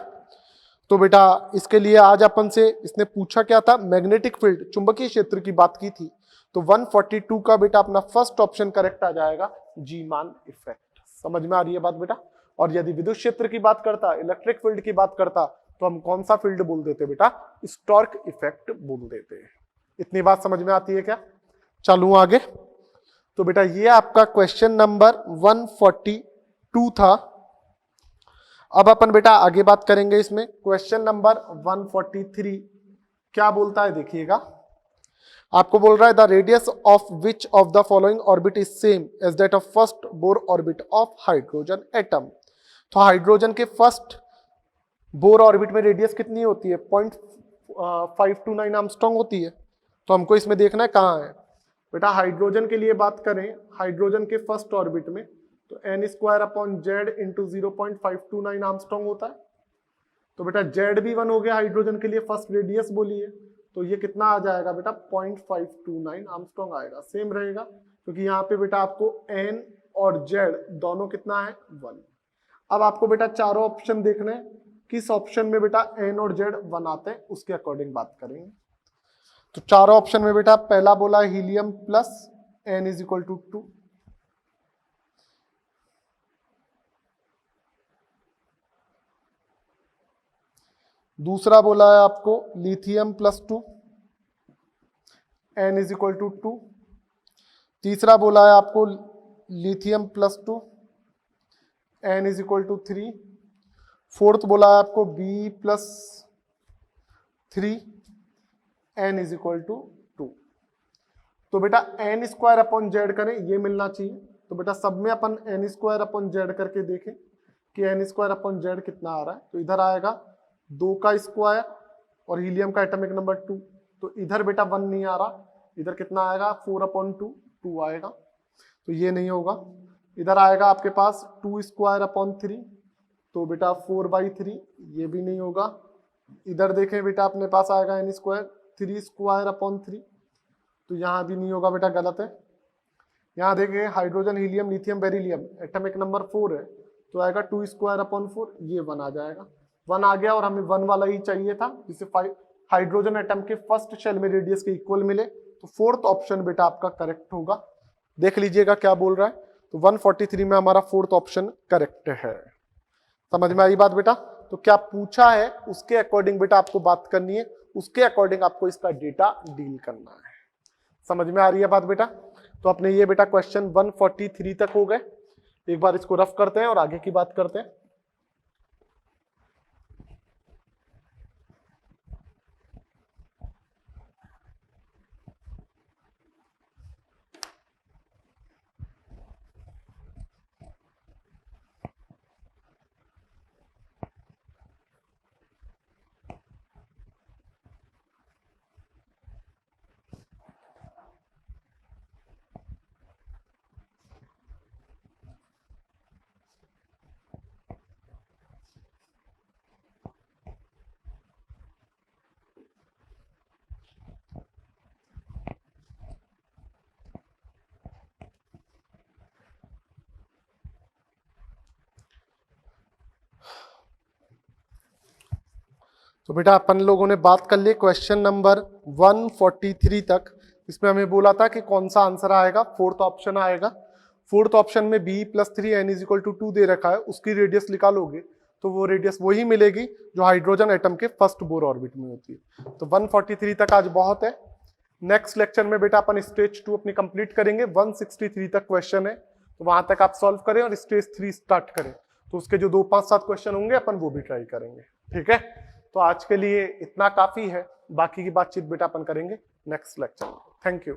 तो बेटा इसके लिए आज अपन से इसने पूछा क्या था, मैग्नेटिक फील्ड चुंबकीय क्षेत्र की बात की थी। तो 142 का बेटा अपना फर्स्ट ऑप्शन करेक्ट आ जाएगा, जीमान इफेक्ट। समझ में आ रही है बात बेटा? और यदि विद्युत क्षेत्र की बात करता, इलेक्ट्रिक फील्ड की बात करता, तो हम कौन सा फील्ड बोल देते बेटा, स्टोर्क इफेक्ट बोल देते। इतनी बात समझ में आती है क्या? चलूं आगे। तो बेटा ये आपका क्वेश्चन नंबर 142 था। अब अपन बेटा आगे बात करेंगे इसमें। क्वेश्चन नंबर 143 क्या बोलता है देखिएगा। आपको बोल रहा है the radius of which of the following orbit is same as that of first Bohr orbit of hydrogen atom. तो हाइड्रोजन के फर्स्ट बोर ऑर्बिट में रेडियस कितनी होती है? 0.529 आर्मस्ट्रांग होती है। तो हमको इसमें देखना है कहाँ है बेटा। हाइड्रोजन के लिए बात करें, हाइड्रोजन के फर्स्ट ऑर्बिट में तो n² इंटू 0.529 आर्मस्ट्रांग होता है। तो बेटा जेड भी 1 हो गया हाइड्रोजन के लिए, फर्स्ट रेडियस बोली है, तो ये कितना आ जाएगा बेटा? 0.529 आर्मस्ट्रांग आएगा। सेम रहेगा क्योंकि यहाँ पे बेटा आपको n और z दोनों कितना है? 1। अब आपको बेटा चारों ऑप्शन देखने हैं, किस ऑप्शन में बेटा n और z 1 आते हैं, उसके अकॉर्डिंग बात करेंगे। तो चारों ऑप्शन में बेटा पहला बोला helium plus n is equal to 2, दूसरा बोला है आपको lithium plus 2 n is equal to 2, तीसरा बोला है आपको lithium plus 2 n is equal to 3, fourth बोला है आपको b plus 3 n is equal to 2। तो बेटा n² अपॉन z करें, ये मिलना चाहिए। तो बेटा सब में अपन n² अपॉन z करके देखें कि n² अपॉन z कितना आ रहा है। तो इधर आएगा 2 का स्क्वायर और हीलियम का एटॉमिक नंबर 2, तो इधर बेटा 1 नहीं आ रहा, इधर कितना आएगा? 4/2 2 आएगा, तो ये नहीं होगा। इधर आएगा आपके पास 2² अपॉन 3, तो बेटा 4/3, ये भी नहीं होगा। इधर देखें बेटा अपने पास आएगा n² 3² अपॉन 3, तो यहाँ भी नहीं होगा बेटा, गलत है। यहाँ देखें hydrogen helium lithium beryllium atomic number 4 है, तो आएगा 2² अपॉन 4, ये 1 आ जाएगा। 1 आ गया और हमें 1 वाला ही चाहिए था जिससे हाइड्रोजन एटम के फर्स्ट शेल में रेडियस के इक्वल मिले। तो फोर्थ ऑप्शन बेटा आपका करेक्ट होगा। देख लीजिएगा क्या बोल रहा है। तो 143 में हमारा फोर्थ ऑप्शन करेक्ट है। समझ में आई बात बेटा? तो क्या पूछा है उसके अकॉर्डिंग बेटा आपको बात करनी है, उसके अकॉर्डिंग आपको इसका डेटा डील करना है। समझ में आ रही है बात बेटा? तो अपने ये बेटा क्वेश्चन 143 तक हो गए। एक बार इसको रफ करते हैं और आगे की बात करते हैं। तो बेटा अपन लोगों ने बात कर ली क्वेश्चन नंबर 143 तक। इसमें हमें बोला था कि कौन सा आंसर आएगा, फोर्थ ऑप्शन आएगा। फोर्थ ऑप्शन में b + 3 n = 2 दे रखा है, उसकी रेडियस निकालोगे तो वो रेडियस वही मिलेगी जो हाइड्रोजन एटम के फर्स्ट बोर ऑर्बिट में होती है। तो 143 तक आज बहुत है। नेक्स्ट लेक्चर में बेटा अपन स्टेज 2 अपनी कंप्लीट करेंगे। 163 तक क्वेश्चन है, तो वहां तक आप सॉल्व करें और स्टेज 3 स्टार्ट करें। तो उसके जो 2, 5, 7 क्वेश्चन होंगे अपन वो भी ट्राई करेंगे। ठीक है, तो आज के लिए इतना काफी है, बाकी की बातचीत बेटा अपन करेंगे नेक्स्ट लेक्चर में। Thank you.